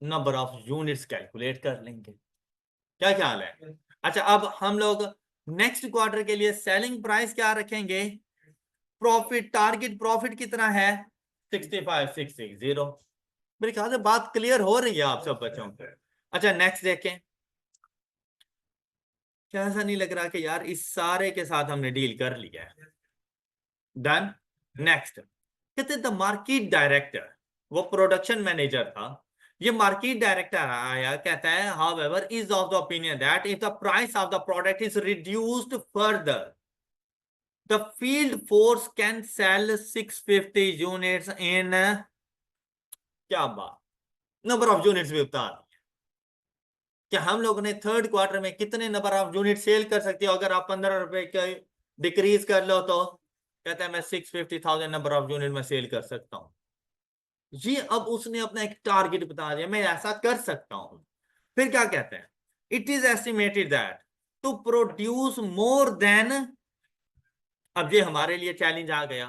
नंबर ऑफ यूनिट्स कैलकुलेट कर लेंगे। क्या ख्याल है? अच्छा अब हम लोग नेक्स्ट क्वार्टर के लिए सेलिंग प्राइस क्या रखेंगे? प्रॉफिट, टारगेट प्रॉफिट कितना है? 65660। मेरे ख्याल से बात क्लियर हो रही है आप सब बच्चों को। अच्छा नेक्स्ट देखें, क्या ऐसा नहीं लग रहा कि यार इस सारे के साथ हमने डील कर लिया है? डन। नेक्स्ट कहते द मार्केट डायरेक्टर, वो प्रोडक्शन मैनेजर था, ये मार्केट डायरेक्टर आया, कहता है however is of the opinion that if the price of the product is reduced further the field force can sell 650 units in, क्या बात, number of units भी बता दिया कि हम लोगों ने थर्ड क्वार्टर में कितने नंबर ऑफ यूनिट सेल कर सकते हो अगर आप 15 रुपए के डिक्रीज कर लो तो। कहता है मैं 650,000 नंबर ऑफ यूनिट में सेल कर सकता हूं। ये अब उसने अपना एक टारगेट बता दिया, मैं ऐसा कर सकता हूं। फिर क्या कहते हैं? It is estimated that to produce more than, अब ये हमारे लिए चैलेंज आ गया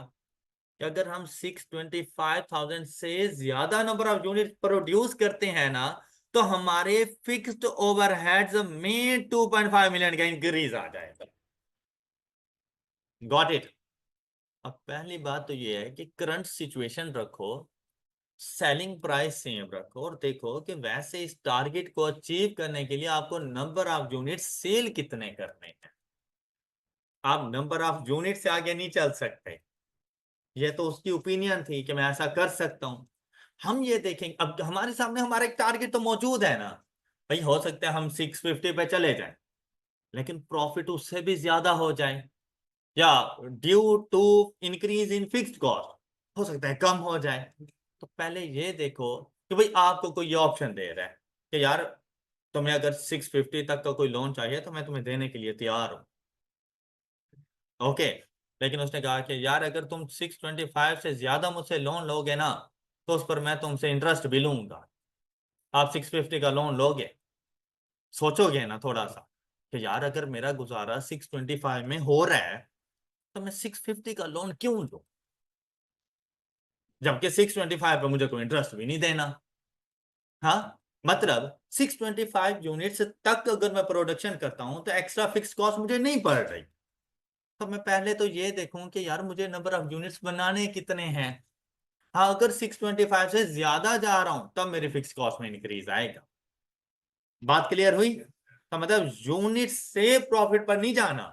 कि अगर हम 625,000 से ज्यादा नंबर ऑफ यूनिट प्रोड्यूस करते हैं ना, तो हमारे फिक्स्ड ओवरहेड्स में 2.5 मिलियन का इंक्रीज आ जाएगा। Got it? अब पहली बात तो ये है कि करंट सिचुएशन रखो, सेलिंग प्राइस सेम रखो और देखो कि वैसे इस टारगेट को अचीव करने के लिए आपको नंबर ऑफ यूनिट सेल कितने करने हैं। आप नंबर ऑफ यूनिट से आगे नहीं चल सकते। ये तो उसकी ओपिनियन थी कि मैं ऐसा कर सकता हूं। हम ये देखेंगे, अब हमारे सामने हमारा एक टारगेट तो मौजूद है ना। भाई हो सकता है हम 650 पे चले जाएं, लेकिन प्रॉफिट उससे भी ज्यादा हो जाए, या due to increase in fixed cost हो सकता है कम हो जाए। तो पहले ये देखो कि भाई आपको कोई ये ऑप्शन दे रहा है कि यार तुम्हें अगर 650 तक का कोई लोन चाहिए तो मैं तुम्हें देने के लिए तैयार हूँ, ओके। लेकिन उसने कहा कि यार अगर तुम 625 से ज्यादा मुझसे लोन लोगे ना तो उस पर मैं तुमसे इंटरेस्ट भी लूंगा। आप 650 का लोन लोगे, सोचोगे ना थोड़ा सा कि यार अगर मेरा गुजारा 625 में हो रहा है तो मैं 650 का लोन क्यों लूं, जबकि 625 पे मुझे कोई इंटरेस्ट भी नहीं देना। हाँ, मतलब 625 यूनिट्स तक अगर मैं प्रोडक्शन करता हूं तो एक्स्ट्रा फिक्स कॉस्ट मुझे नहीं पड़ रही। तो मैं पहले तो ये देखूं कि यार मुझे नंबर ऑफ यूनिट्स बनाने कितने हैं। हाँ, अगर 625 से ज्यादा जा रहा हूं तब मेरी फिक्स कॉस्ट में इंक्रीज आएगा। बात क्लियर हुई? तो मतलब यूनिट से प्रॉफिट पर नहीं जाना,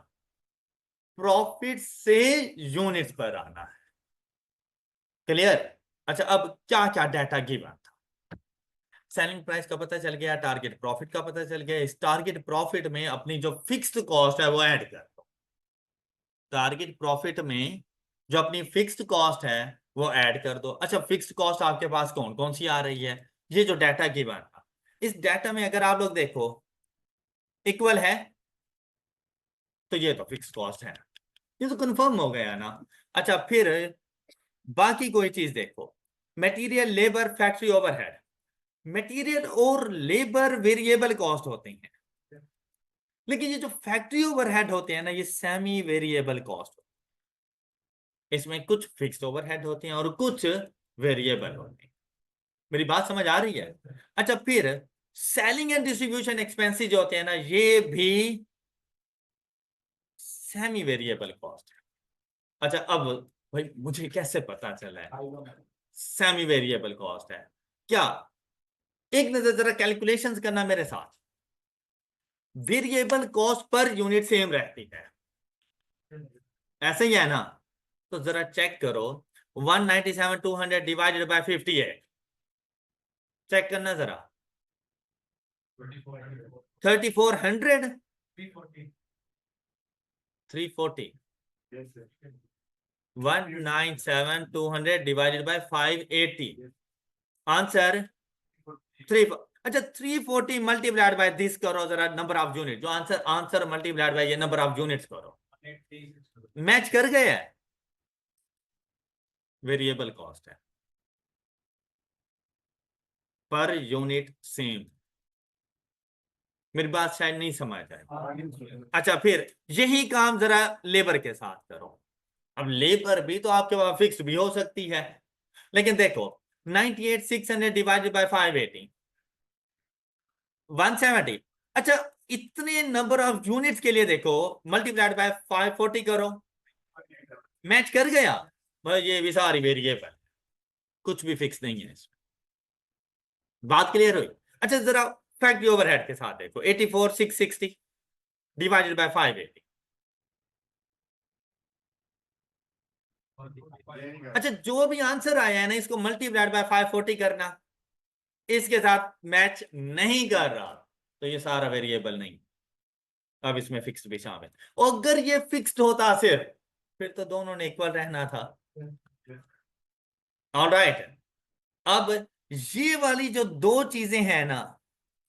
प्रॉफिट से यूनिट्स पर आना है। क्लियर? अच्छा, अब क्या क्या डाटा गिवन था? सेलिंग प्राइस का पता चल गया, टारगेट प्रॉफिट का पता चल गया। इस टारगेट प्रॉफिट में अपनी जो फिक्स्ड कॉस्ट है वो ऐड कर दो। टारगेट प्रॉफिट में जो अपनी फिक्स्ड कॉस्ट है वो ऐड कर दो। अच्छा, फिक्स्ड कॉस्ट आपके पास कौन कौन सी आ रही है? ये जो डाटा गिवन था, इस डाटा में अगर आप लोग देखो इक्वल है तो ये तो फिक्स्ड कॉस्ट है, ये तो कंफर्म हो गया ना। अच्छा, फिर बाकी कोई चीज देखो, material, labour, factory overhead. Material और लेबर वेरिएबल कॉस्ट होते हैं, लेकिन ये जो फैक्ट्री ओवरहेड होते हैं ना ये सेमी वेरिएबल कॉस्ट। इसमें कुछ फिक्स्ड ओवरहेड होते हैं और कुछ वेरिएबल होते हैं। मेरी बात समझ आ रही है? अच्छा, फिर सेलिंग एंड डिस्ट्रीब्यूशन एक्सपेंसेस जो होते हैं ना ये भी सेमी वेरिएबल कॉस्ट है। अच्छा, अब भाई मुझे कैसे पता चला है सेमी वेरिएबल कॉस्ट है? क्या, एक नजर जरा कैलकुलेशंस करना मेरे साथ। Variable cost per unit same रहती है, ऐसे ही है ना? तो जरा चेक करो, 197,200 डिवाइडेड बाय 58, चेक करना जरा। 3,400, 340, 197,200 डिवाइडेड बाय 580, आंसर 3। अच्छा, 340 मल्टीप्लाइड बाय दिस करो जरा, नंबर ऑफ यूनिट, जो आंसर आंसर मल्टीप्लाइड बाय ये नंबर ऑफ यूनिट्स करो, मैच कर गया है, वेरिएबल कॉस्ट है, पर यूनिट सेम। मेरी बात शायद नहीं समझ आए। अच्छा, फिर यही काम जरा लेबर के साथ करो। अब लेबर भी तो आपके पास फिक्स भी हो सकती है, लेकिन देखो 98,600 डिवाइडेड बाय 580, 170। अच्छा, इतने नंबर ऑफ यूनिट्स के लिए देखो मल्टीप्लाइड बाय 540 करो, मैच कर गया। मतलब ये भी सारी वेरिएबल, कुछ भी फिक्स नहीं है इसमें। बात क्लियर हुई? अच्छा, जरा फैक्ट्री ओवरहेड के साथ देखो, 84,660 डिवाइडेड बाय 580। अच्छा, जो भी आंसर आया है ना इसको मल्टीप्लाइड बाय 540 करना, इसके साथ मैच नहीं कर रहा तो ये सारा वेरिएबल नहीं। अब इसमें फिक्स्ड भी शामिल, और अगर ये फिक्स्ड होता सिर्फ, फिर तो दोनों ने इक्वल रहना था। ऑलराइट, अब ये वाली जो दो चीजें हैं ना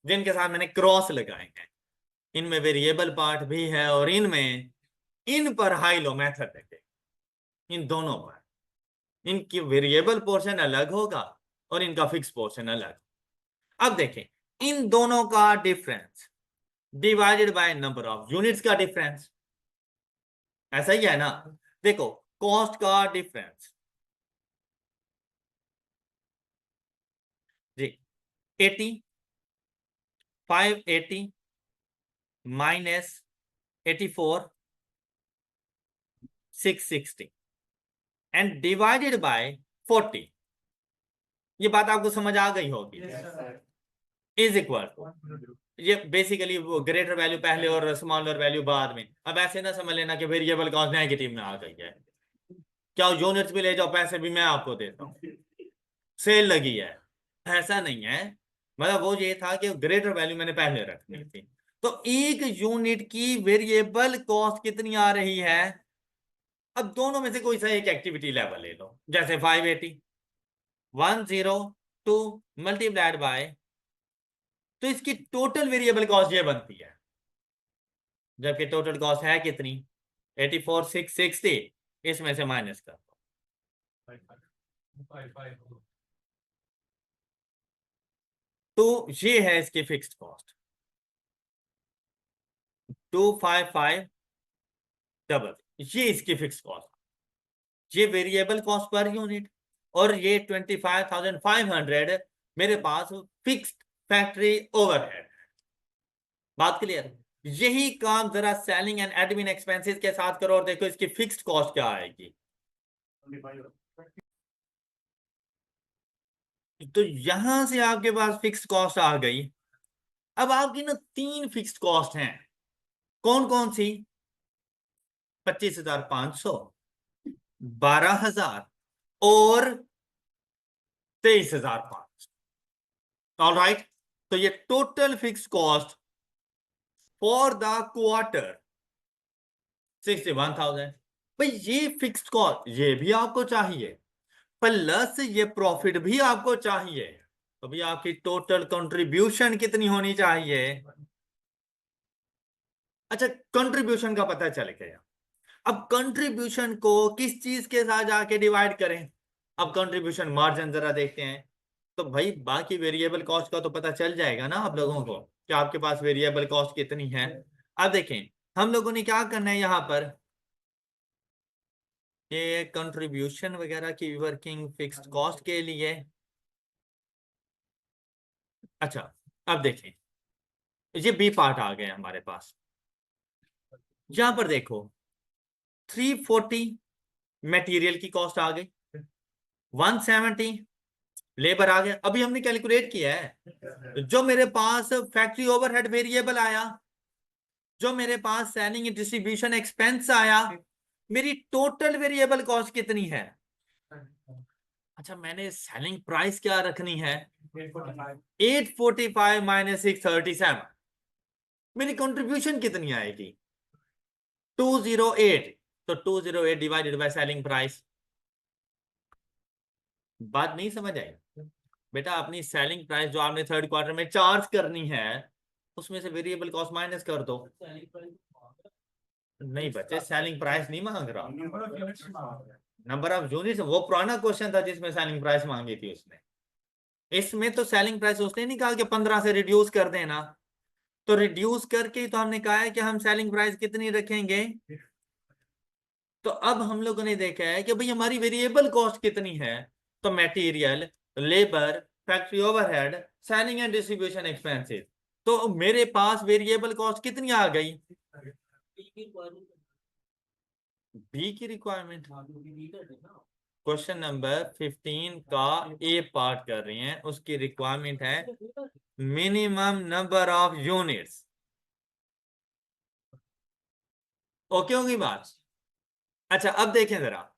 जिनके साथ मैंने क्रॉस लगाए हैं, इनमें वेरिएबल पार्ट भी है और इनमें, इन पर हाई लो मेथड देखे, इन दोनों पर इनकी वेरिएबल पोर्शन अलग होगा और इनका फिक्स पोर्शन अलग। अब देखें इन दोनों का difference divided by number of units का डिफरेंस, ऐसा ही है ना? देखो कॉस्ट का डिफरेंस जी, 80, 580 माइनस 84, 660 एंड डिवाइडेड बाय 40। ये बात आपको समझ आ गई होगी? इज इक्वल, ये बेसिकली वो ग्रेटर वैल्यू पहले और स्मॉलर वैल्यू बाद में। अब ऐसे ना समझ लेना कि वेरिएबल कॉस्ट नेगेटिव में आ गई है, क्या यूनिट्स भी ले जाओ, पैसे भी मैं आपको देता हूँ, सेल लगी है, ऐसा नहीं है। मतलब वो ये था कि ग्रेटर वैल्यू मैंने पहले रखनी थी। तो एक यूनिट की वेरिएबल कॉस्ट कितनी आ रही है? अब दोनों में से कोई सा एक एक्टिविटी लेवल ले लो, जैसे 580, 102 मल्टीप्लाइड बाय, तो इसकी टोटल वेरिएबल कॉस्ट ये बनती है, जबकि टोटल कॉस्ट है कितनी 84,660, इसमें से माइनस कर दो। तो ये है इसकी फिक्स्ड कॉस्ट 255 डबल, ये इसकी फिक्स्ड कॉस्ट, ये वेरिएबल कॉस्ट पर यूनिट, और ये 25,500 मेरे पास फिक्स्ड फैक्ट्री ओवरहेड। बात क्लियर? यही काम जरा सेलिंग एंड एडमिन एक्सपेंसेस के साथ करो और देखो इसकी फिक्स्ड कॉस्ट क्या आएगी। तो यहां से आपके पास फिक्स्ड कॉस्ट आ गई। अब आपकी ना 3 फिक्स्ड कॉस्ट हैं, कौन कौन सी? 25,500, 12,000 और 23,500। ऑल राइट, तो ये total fixed cost for the quarter 61,000। भाई ये फिक्स्ड कॉस्ट ये भी आपको चाहिए, प्लस ये प्रॉफिट भी आपको चाहिए, तो भाई आपकी टोटल कंट्रीब्यूशन कितनी होनी चाहिए? अच्छा, कंट्रीब्यूशन का पता चल गया। अब कंट्रीब्यूशन को किस चीज के साथ जाके डिवाइड करें? अब कंट्रीब्यूशन मार्जिन जरा देखते हैं। तो भाई बाकी वेरिएबल कॉस्ट का तो पता चल जाएगा ना आप लोगों को कि आपके पास वेरिएबल कॉस्ट कितनी है। अब देखें हम लोगों ने क्या करना है यहां पर, ये कंट्रीब्यूशन वगैरह की वर्किंग फिक्स्ड कॉस्ट के लिए। अच्छा, अब देखें ये बी पार्ट आ गया हमारे पास। यहां पर देखो 340 मटेरियल की कॉस्ट आ गई, 170 लेबर आ गया। अभी हमने कैलकुलेट किया है जो मेरे पास फैक्ट्री ओवरहेड वेरिएबल आया, जो मेरे पास सेलिंग डिस्ट्रीब्यूशन एक्सपेंस आया, मेरी टोटल वेरिएबल कॉस्ट कितनी है? अच्छा, मैंने सेलिंग प्राइस क्या रखनी है? 845 माइनस 637। मेरी कंट्रीब्यूशन कितनी आएगी? 208। तो 208 डिवाइडेड बाय सेलिंग प्राइस। बात नहीं समझ आई बेटा? अपनी सेलिंग प्राइस जो आपने थर्ड क्वार्टर में चार्ज करनी है उसमें से वेरिएबल कॉस्ट माइनस कर दो। नहीं बच्चे, सेलिंग प्राइस नहीं मांग रहा, नंबर ऑफ यूनिट्स। वो पुराना क्वेश्चन था जिसमें सेलिंग प्राइस मांगी थी उसने। इसमें तो सेलिंग प्राइस उसने नहीं कहा कि 15 से रिड्यूस कर देना, तो रिड्यूस करके तो हमने कहा है कि हम सेलिंग प्राइस कितनी रखेंगे। तो अब हम लोगों ने देखा है कि भाई हमारी वेरिएबल कॉस्ट कितनी है, तो material, labour, factory overhead, selling and distribution expenses. तो मेरे पास वेरिएबल कॉस्ट कितनी आ गई? बी की रिक्वायरमेंट क्वेश्चन नंबर 15 का ए पार्ट कर रही हैं, उसकी रिक्वायरमेंट है minimum number of units. Okay होगी बात? अच्छा, अब देखें जरा,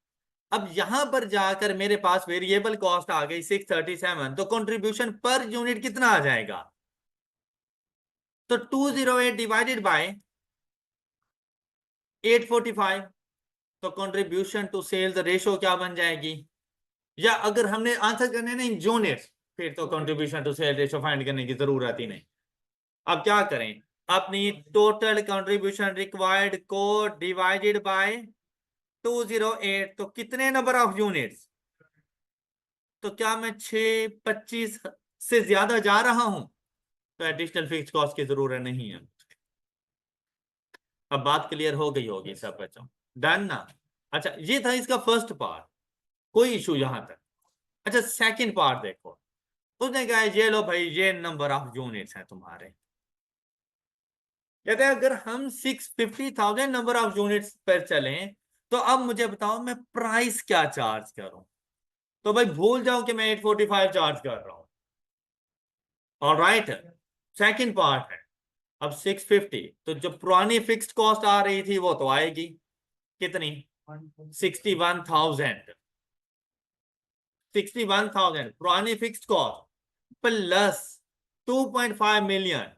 अब यहां पर जाकर मेरे पास वेरिएबल कॉस्ट आ गई 637, तो कंट्रीब्यूशन पर यूनिट कितना आ जाएगा? तो 208 डिवाइडेड बाय 845, तो कंट्रीब्यूशन टू सेल्स रेशो क्या बन जाएगी? या अगर हमने आंसर करने ना इन यूनिट्स, फिर तो contribution to sale ratio find करने की जरूरत ही नहीं। अब क्या करें, अपनी टोटल कंट्रीब्यूशन रिक्वायर्ड को डिवाइडेड बाय 208, तो कितने नंबर ऑफ यूनिट्स? तो क्या मैं 625 से ज्यादा जा रहा हूं? तो एडिशनल फिक्स कॉस्ट की जरूरत नहीं है। अब बात क्लियर हो गई होगी सब बच्चों? डन ना? अच्छा, ये था इसका फर्स्ट पार्ट, कोई इशू यहां तक। अच्छा, सेकंड पार्ट देखो, उसने कहा ये लो भाई ये नंबर ऑफ यूनिट्स हैं तुम्हारे। कहते हैं अगर हम 650,000 नंबर ऑफ यूनिट्स पर चलें तो अब मुझे बताओ मैं प्राइस क्या चार्ज करूं? तो भाई भूल जाओ कि मैं 845 चार्ज कर रहा हूं। ऑलराइट, सेकंड पार्ट है अब 650, तो जो पुरानी फिक्स्ड कॉस्ट आ रही थी वो तो आएगी कितनी? 61,000। 61,000 पुरानी फिक्स्ड कॉस्ट प्लस 2.5 मिलियन,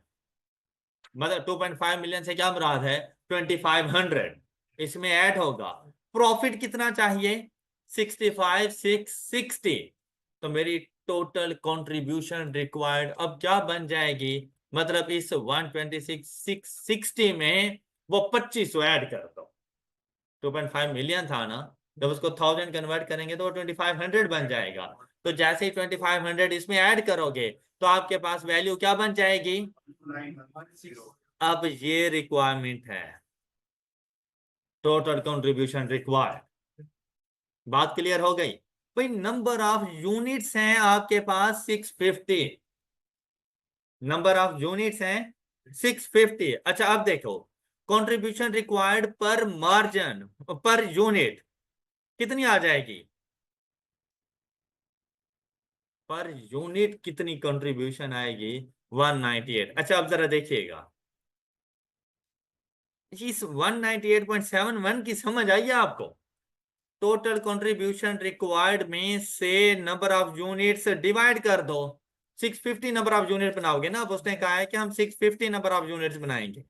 मतलब 2.5 मिलियन से क्या मुराद है? 2500 इसमें ऐड होगा। प्रॉफिट कितना चाहिए? 65,660। तो मेरी टोटल कंट्रीब्यूशन रिक्वायर्ड अब क्या बन जाएगी, मतलब इस 126,660 में वो 2500 ऐड कर दो। 2.5 मिलियन था ना, जब उसको 1000 कन्वर्ट करेंगे तो वो 2500 बन जाएगा। तो जैसे ही 2500 इसमें ऐड करोगे तो आपके पास वैल्यू क्या बन जाएगी। अब ये रिक्वायरमेंट है, टोटल कंट्रीब्यूशन रिक्वायर्ड। बात क्लियर हो गई। भाई नंबर ऑफ यूनिट्स हैं आपके पास 650, नंबर ऑफ यूनिट्स हैं 650। अच्छा अब देखो, कंट्रीब्यूशन रिक्वायर्ड पर मार्जिन पर यूनिट कितनी आ जाएगी, पर यूनिट कितनी कंट्रीब्यूशन आएगी, 198। अच्छा अब जरा देखिएगा, इस 198.71 की समझ आई है आपको। टोटल कंट्रीब्यूशन रिक्वायर्ड में से नंबर ऑफ यूनिट्स डिवाइड कर दो, 650 नंबर ऑफ यूनिट बनाओगे ना, अब उसने कहा है कि हम 650 नंबर ऑफ यूनिट्स बनाएंगे।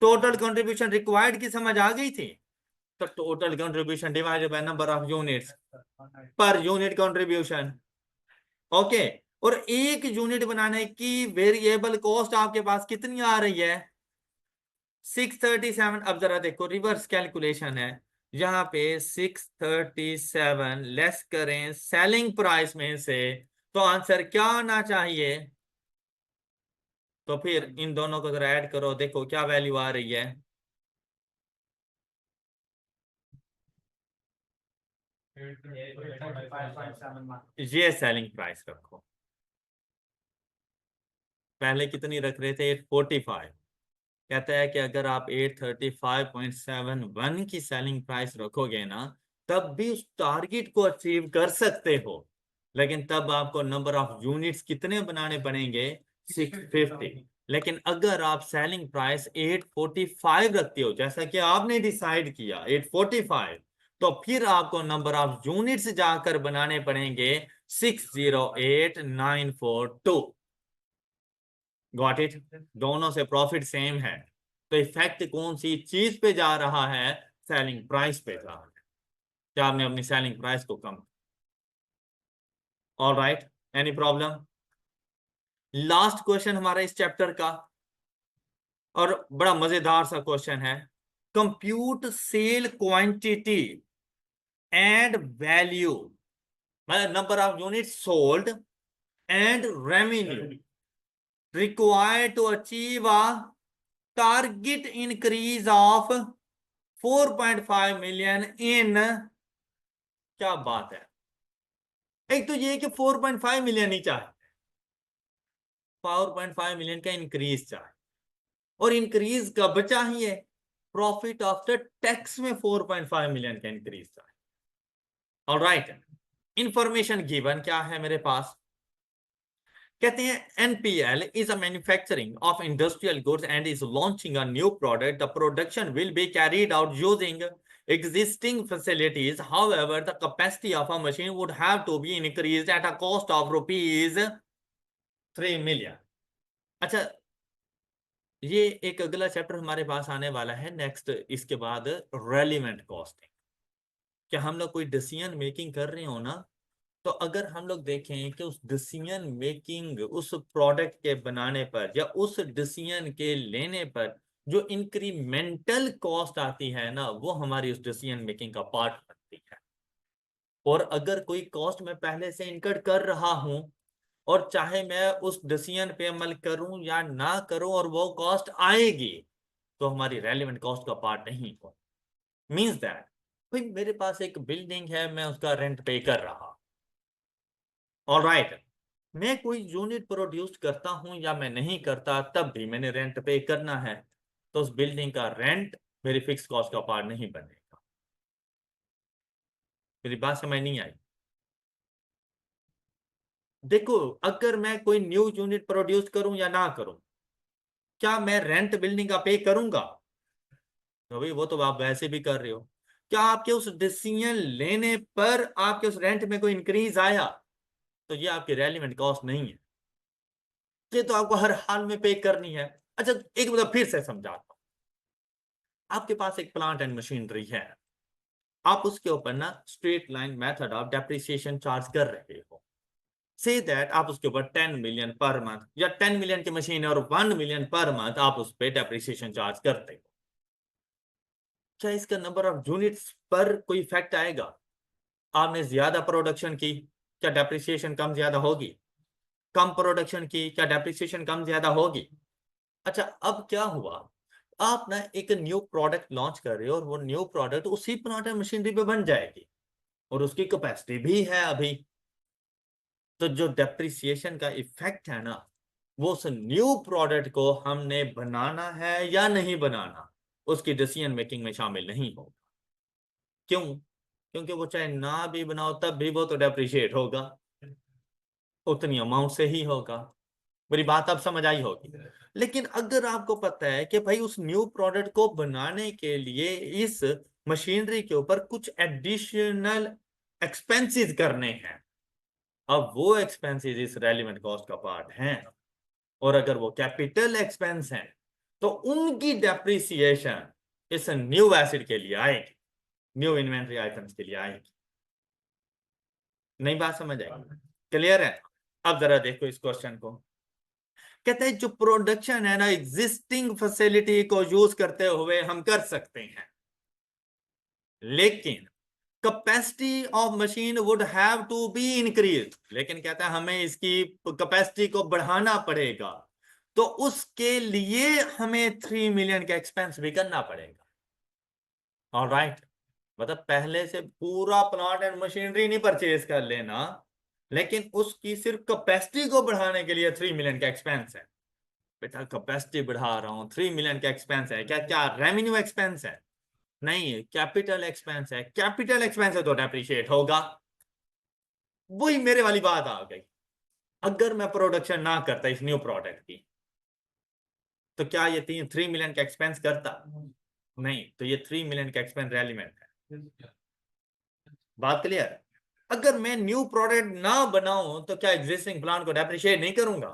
टोटल कंट्रीब्यूशन रिक्वायर्ड की समझ आ गई थी, तो total contribution divided by number of units per unit contribution. Okay, और एक यूनिट बनाने की वेरिएबल कॉस्ट आपके पास कितनी आ रही है, 637। अब जरा देखो रिवर्स कैलकुलेशन है, यहाँ पे 637 लेस करें सेलिंग प्राइस में से, तो आंसर क्या आना चाहिए। तो फिर इन दोनों को जरा ऐड करो, देखो क्या वैल्यू आ रही है। ये सेलिंग प्राइस रखो, पहले कितनी रख रहे थे, 845। कहता है कि अगर आप 835.71 की सेलिंग प्राइस रखोगे ना, तब भी उस टारगेट को अचीव कर सकते हो, लेकिन तब आपको नंबर ऑफ यूनिट्स कितने बनाने पड़ेंगे, 650। लेकिन अगर आप सेलिंग प्राइस 845 रखते हो, जैसा कि आपने डिसाइड किया 845, तो फिर आपको नंबर ऑफ यूनिट्स जाकर बनाने पड़ेंगे 608942। गॉट इट, दोनों से प्रॉफिट सेम है, तो इफेक्ट कौन सी चीज पे जा रहा है, सेलिंग प्राइस पे जा रहा है। क्या आपने अपनी सेलिंग प्राइस को कम, all right, any problem. Last question हमारा इस चैप्टर का, और बड़ा मजेदार सा क्वेश्चन है, compute sale quantity and value, मतलब number of unit sold and revenue required to achieve a target increase of 4.5 million in, क्या बात है, एक तो ये कि 4.5 मिलियन ही चाहिए, 4.5 मिलियन का इंक्रीज चाहिए, और इंक्रीज कब चाहिए, प्रॉफिट आफ्टर टैक्स में 4.5 मिलियन का इंक्रीज चाहिए। ऑलराइट, इंफॉर्मेशन गिवन क्या है मेरे पास, कहते हैं NPL is a manufacturing of industrial goods and is launching a new product, the production will be carried out using existing facilities, however the capacity of a machine would have to be increased at a cost of rupees 3 million। अच्छा, ये एक अगला chapter हमारे पास आने वाला है next, इसके बाद रेलिवेंट कॉस्टिंग। क्या हम लोग कोई डिसीजन मेकिंग कर रहे हो ना, तो अगर हम लोग देखें कि उस डिसीजन मेकिंग, उस प्रोडक्ट के बनाने पर या उस डिसीजन के लेने पर जो इंक्रीमेंटल कॉस्ट आती है ना, वो हमारी उस डिसीजन मेकिंग का पार्ट बनती है। और अगर कोई कॉस्ट मैं पहले से इनकर्ड कर रहा हूं, और चाहे मैं उस डिसीजन पे अमल करूं या ना करूं और वो कॉस्ट आएगी, तो हमारी रेलिवेंट कॉस्ट का पार्ट नहीं हो। मींस दैट भाई मेरे पास एक बिल्डिंग है, मैं उसका रेंट पे कर रहा, ऑलराइट, मैं कोई यूनिट प्रोड्यूस करता हूं या मैं नहीं करता, तब भी मैंने रेंट पे करना है, तो उस बिल्डिंग का रेंट मेरी फिक्स कॉस्ट का पार्ट नहीं बनेगा। मेरी बात समझ नहीं आई। देखो, अगर मैं कोई न्यू यूनिट प्रोड्यूस करूं या ना करूं, क्या मैं रेंट बिल्डिंग का पे करूंगा, तो भाई वो तो आप वैसे भी कर रहे हो। क्या आपके उस डिसीजन लेने पर आपके उस रेंट में कोई इंक्रीज आया, तो ये आपकी रेलिवेंट कॉस्ट नहीं है, ये तो आपको हर हाल में पे करनी है। अच्छा एक मतलब फिर से समझाता हूं, आपके पास एक प्लांट एंड मशीनरी है, आप उसके ऊपर ना straight line method of depreciation charge कर रहे हो, से दैट आप उसके ऊपर 10 मिलियन पर मंथ या 10 मिलियन की मशीन है और 1 मिलियन पर मंथ आप उस पर डेप्रिसिएशन चार्ज करते हो, क्या इसका नंबर ऑफ यूनिट्स पर कोई इफेक्ट आएगा? आपने ज्यादा प्रोडक्शन की, क्या डेप्रिसिएशन कम ज्यादा होगी? कम प्रोडक्शन की, क्या डेप्रिसिएशन कम ज्यादा होगी? अच्छा, अब क्या हुआ, आप ना एक न्यू प्रोडक्ट लॉन्च कर रहे हो और वो न्यू प्रोडक्ट उसी प्लांट एंड मशीनरी पे बन जाएगी और उसकी कैपेसिटी भी है अभी, तो जो डेप्रिसिएशन का इफेक्ट है ना, वो उस न्यू प्रोडक्ट को हमने बनाना है या नहीं बनाना, उसकी डिसीजन मेकिंग में शामिल नहीं होगा। क्यों? क्योंकि वो चाहे ना भी बनाओ तब भी वो तो डेप्रिशिएट होगा, उतनी अमाउंट से ही होगा। मेरी बात अब समझ आई होगी। लेकिन अगर आपको पता है कि भाई उस न्यू प्रोडक्ट को बनाने के लिए इस मशीनरी के ऊपर कुछ एडिशनल एक्सपेंसेस करने हैं, अब वो एक्सपेंसेस इस रेलिवेंट कॉस्ट का पार्ट हैं, और अगर वो कैपिटल एक्सपेंस हैं तो उनकी डेप्रिसिएशन इस न्यू एसिड के लिए आएगी, न्यू इन्वेंटरी आइटम्स के लिए आएगी। नई बात समझ आएगी? क्लियर है? अब जरा देखो इस क्वेश्चन को। कहते हैं जो प्रोडक्शन है ना, एग्जिस्टिंग फैसिलिटी को यूज करते हुए हम कर सकते हैं, लेकिन capacity of machine would have to be increase, लेकिन कहता है हमें इसकी कैपेसिटी को बढ़ाना पड़ेगा, तो उसके लिए हमें 3 मिलियन का एक्सपेंस भी करना पड़ेगा। ऑलराइट, मतलब पहले से पूरा प्लांट एंड मशीनरी नहीं परचेज कर लेना, लेकिन उसकी सिर्फ कैपेसिटी को बढ़ाने के लिए 3 मिलियन का एक्सपेंस है। बेटा कैपेसिटी बढ़ा रहा हूं, 3 मिलियन का एक्सपेंस है, क्या क्या रेवेन्यू एक्सपेंस है? नहीं, कैपिटल एक्सपेंस है। कैपिटल एक्सपेंस है तो डेप्रिशिएट होगा। वही मेरे वाली बात आ गई, अगर मैं प्रोडक्शन ना करता इस न्यू प्रोडक्ट की, तो क्या ये 3 मिलियन का एक्सपेंस करता? नहीं, तो ये 3 मिलियन का एक्सपेंस रेलिवेंट है। बात क्लियर है? अगर मैं न्यू प्रोडक्ट ना बनाऊं तो क्या एग्जिस्टिंग प्लान को डेप्रिशिएट नहीं करूंगा?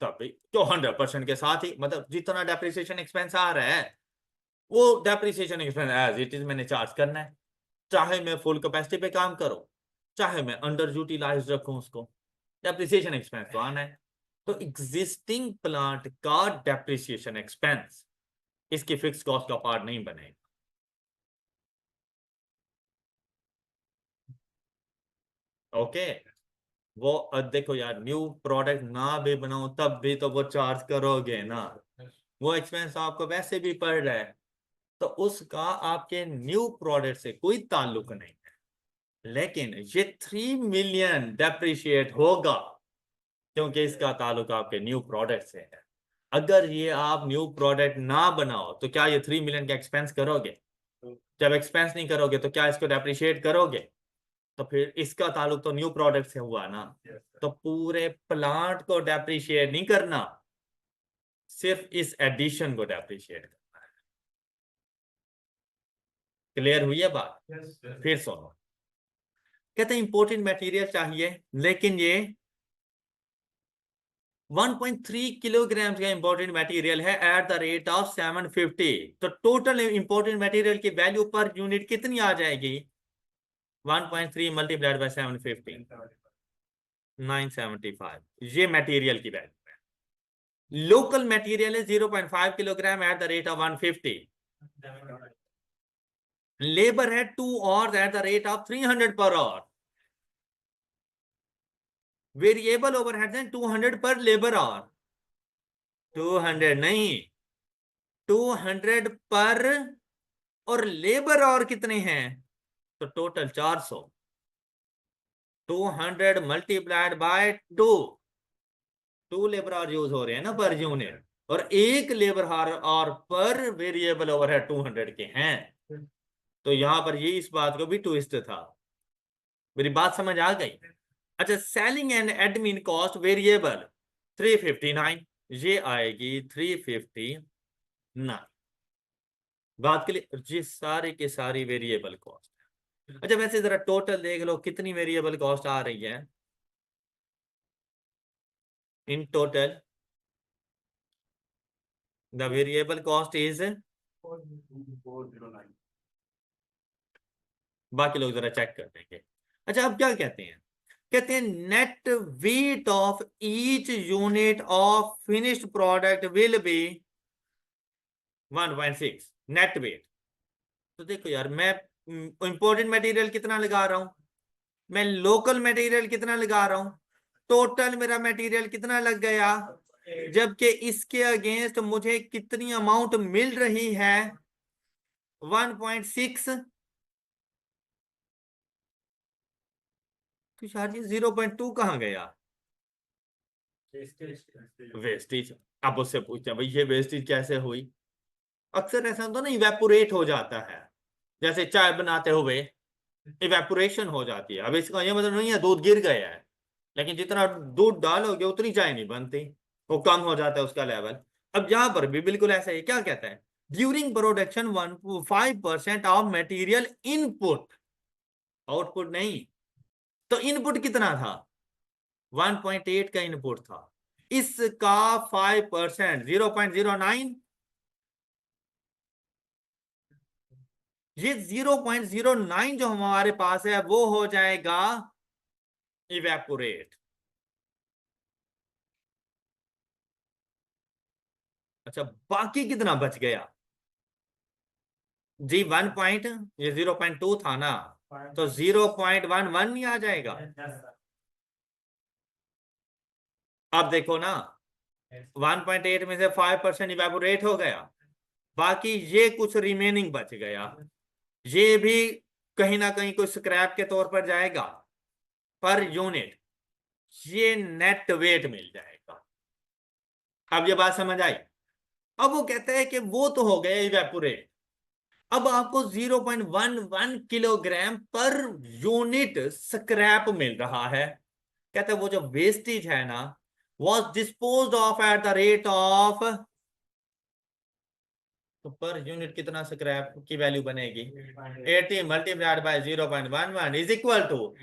तभी तो 100% के साथ ही, मतलब जितना डेप्रिसिएशन एक्सपेंस आ रहा है वो depreciation expense as it is मैंने चार्ज करना है, चाहे मैं फुल कैपेसिटी पे काम करूं, चाहे मैं अंडर यूटिलाइज रखूं उसको, डेप्रिसिएशन एक्सपेंस तो आना है। तो एग्जिस्टिंग प्लांट का डेप्रिसिएशन एक्सपेंस इसकी फिक्स कॉस्ट का पार्ट नहीं बनेगा। ओके, वो देखो यार, न्यू प्रोडक्ट ना भी बनाओ तब भी तो वो चार्ज करोगे ना, वो एक्सपेंस आपको वैसे भी पड़ रहा है, तो उसका आपके न्यू प्रोडक्ट से कोई ताल्लुक नहीं है। लेकिन ये 3 मिलियन डेप्रिशिएट होगा क्योंकि इसका ताल्लुक आपके न्यू प्रोडक्ट से है। अगर ये आप न्यू प्रोडक्ट ना बनाओ तो क्या ये 3 मिलियन का एक्सपेंस करोगे? जब एक्सपेंस नहीं करोगे तो क्या इसको डेप्रिशिएट करोगे? तो फिर इसका ताल्लुक तो न्यू प्रोडक्ट से हुआ ना, तो पूरे प्लांट को डेप्रिशिएट नहीं करना, सिर्फ इस एडिशन को डेप्रिशिएट करना है। क्लियर हुई है बात? फिर सुनो, कहते हैं इंपोर्टेड मटेरियल चाहिए, लेकिन ये 1.3 किलोग्राम का इंपोर्टेड मटेरियल है एट द रेट ऑफ 750, तो टोटल इंपोर्टेड मटेरियल की वैल्यू पर यूनिट कितनी आ जाएगी? 1.3 मल्टीप्लाइड बाय 750, 975, ये मटेरियल की वैल्यू है। लोकल मटेरियल है 0.5 kilogram eight the rate of 150, labour है 2 और eight the rate of 300 per hour, variable overhead है 200 पर लेबर आवर, 200 नहीं, 200 पर, और लेबर और कितने हैं? तो total 400, 200 multiplied by 2, 2 labour our use हो रहे हैं ना पर यूनिट, और एक लेबर आवर पर वेरिएबल ओवरहेड 200 के हैं, तो यहां पर ये इस बात को भी ट्विस्ट था। मेरी बात समझ आ गई? अच्छा, selling and admin cost variable 359, ये आएगी 359। बात के लिए जी सारी की सारी वेरिएबल कॉस्ट। अच्छा, वैसे जरा टोटल देख लो कितनी वेरिएबल कॉस्ट आ रही है in total. The variable cost is, 409। बाकी लोग जरा चेक कर देंगे। अच्छा, अब क्या कहते हैं, कहते हैं net weight of each unit of finished product will be 1.6 net weight. तो देखो यार, मैं इंपोर्टेड मटेरियल कितना लगा रहा हूं, मैं लोकल मटेरियल कितना लगा रहा हूं, टोटल मेरा मटेरियल कितना लग गया, जबकि इसके अगेंस्ट मुझे कितनी अमाउंट मिल रही है 1.6। तो यार ये 0.2 कहाँ गया, वेस्टेज। अब उससे पूछते हैं भाई ये वेस्टेज कैसे हुई। अक्सर ऐसा होता ना, इवेपोरेट हो जाता है, जैसे चाय बनाते हुए इवेपोरेशन हो जाती है। अब इसका ये मतलब नहीं है दूध गिर गया है, लेकिन जितना दूध डालोगे उतनी चाय नहीं बनती, वो कम हो जाता है उसका लेवल। अब यहां पर भी बिल्कुल ऐसा ही, क्या कहता है, during production 1.5% of material input, output नहीं। तो इनपुट कितना था, 1.8 का इनपुट था, इसका 5% 0.09, ये 0.09 जो हमारे पास है वो हो जाएगा इवेपोरेट। अच्छा, बाकी कितना बच गया जी, 1 पॉइंट, ये 0.2 था ना, तो 0.11 नहीं आ जाएगा। अब देखो ना, 1.8 में से 5% इवेपोरेट हो गया, बाकी ये कुछ रिमेनिंग बच गया, ये भी कहीं ना कहीं कोई स्क्रैप के तौर पर जाएगा पर यूनिट, ये नेट वेट मिल जाएगा। अब ये बात समझ आई। अब वो कहते हैं कि वो तो हो गया इवेपोरेट, अब आपको 0.11 किलोग्राम पर यूनिट स्क्रैप मिल रहा है। कहते हैं वो जो वेस्टेज है ना, was disposed of at the rate of, तो पर यूनिट कितना स्क्रैप की वैल्यू बनेगी, 80 multiplied by 0.11 is equal to,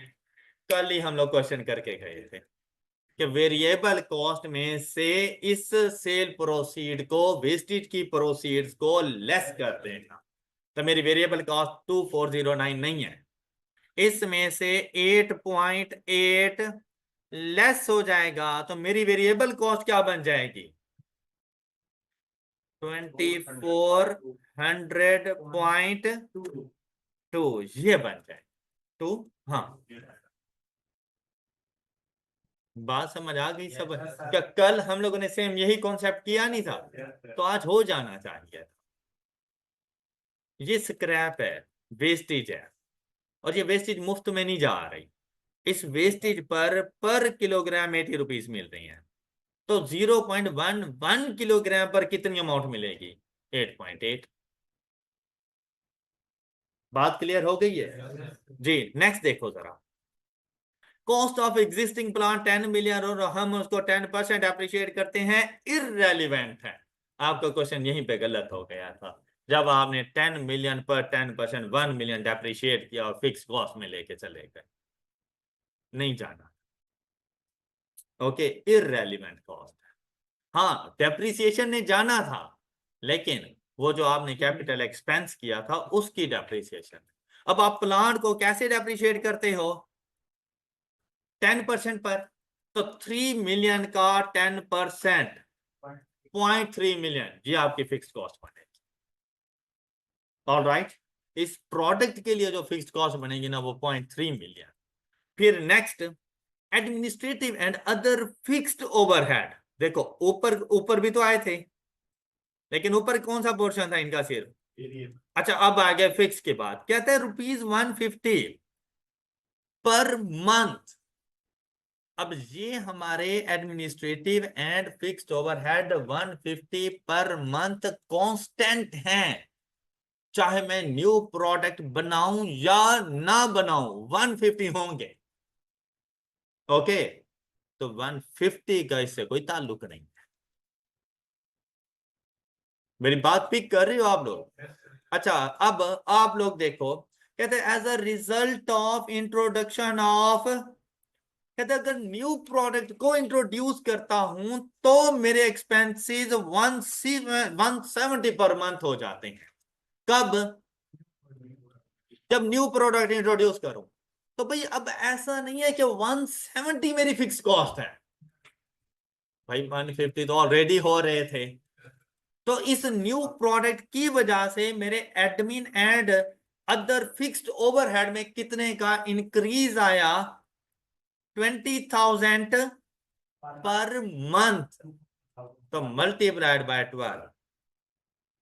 कल ही हम लोग क्वेश्चन करके गए थे कि वेरिएबल कॉस्ट में से इस सेल प्रोसीड को वेस्टेज की प्रोसीड्स को लेस कर देना। तो मेरी वेरिएबल कॉस्ट 2409 नहीं है, इसमें से 8.8 लेस हो जाएगा, तो मेरी वेरिएबल कॉस्ट क्या बन जाएगी, 2400.2, ये बन जाए 2। हाँ, बात समझ आ गई सब। क्या कल हम लोगों ने सेम यही कॉन्सेप्ट किया नहीं था, तो आज हो जाना चाहिए। ये स्क्रैप है, वेस्टेज है, और ये वेस्टेज मुफ्त में नहीं जा रही, इस वेस्टेज पर किलोग्राम 80 रुपीज मिल रही है। तो 0.11 किलोग्राम पर कितनी अमाउंट मिलेगी, 8.8। बात क्लियर हो गई है जी। नेक्स्ट देखो जरा, cost of existing plant 10 million और हम उसको 10% अप्रिशिएट करते हैं, इररेलीवेंट है। आपका क्वेश्चन यहीं पे गलत हो गया था, जब आपने 10 मिलियन पर 10% 1 मिलियन डेप्रिशिएट किया और फिक्स कॉस्ट में लेके चले गए, नहीं जाना। Okay, irrelevant cost. हाँ, डेप्रिसिएशन ने जाना था, लेकिन वो जो आपने कैपिटल एक्सपेंस किया था उसकी डेप्रिसिएशन। अब आप प्लांट को कैसे डेप्रिशिएट करते हो, 10% पर, तो 3 मिलियन का 10%, 0.3 मिलियन, ये आपकी फिक्स कॉस्ट बनेगी। ऑलराइट, इस प्रोडक्ट के लिए जो फिक्स कॉस्ट बनेगी ना वो 0.3 मिलियन। फिर next, administrative and other fixed overhead. देखो ऊपर ऊपर भी तो आए थे, लेकिन ऊपर कौन सा पोर्शन था इनका, सिर्फ। अच्छा, अब आ गया फिक्स के बाद, कहते हैं ₹150 पर मंथ। अब ये हमारे administrative and fixed overhead 150 per month constant हैं, चाहे मैं न्यू प्रोडक्ट बनाऊं या ना बनाऊं 150 होंगे। ओके, तो 150 का इससे कोई ताल्लुक नहीं। मेरी बात पिक कर रही हो आप लोग। अच्छा, अब आप लोग देखो, कहते हैं as a result of introduction of, कहते हैं अगर न्यू प्रोडक्ट को इंट्रोड्यूस करता हूं तो मेरे एक्सपेंसेस 170 पर मंथ हो जाते हैं। कब, जब न्यू प्रोडक्ट इंट्रोड्यूस करूं। तो भाई अब ऐसा नहीं है कि 170 मेरी फिक्स कॉस्ट है, भाई 150 तो ऑलरेडी हो रहे थे। तो इस न्यू प्रोडक्ट की वजह से मेरे admin and other fixed overhead में कितने का इंक्रीज आया, 20,000 पर मंथ। तो मल्टीप्लाइड बाय 12,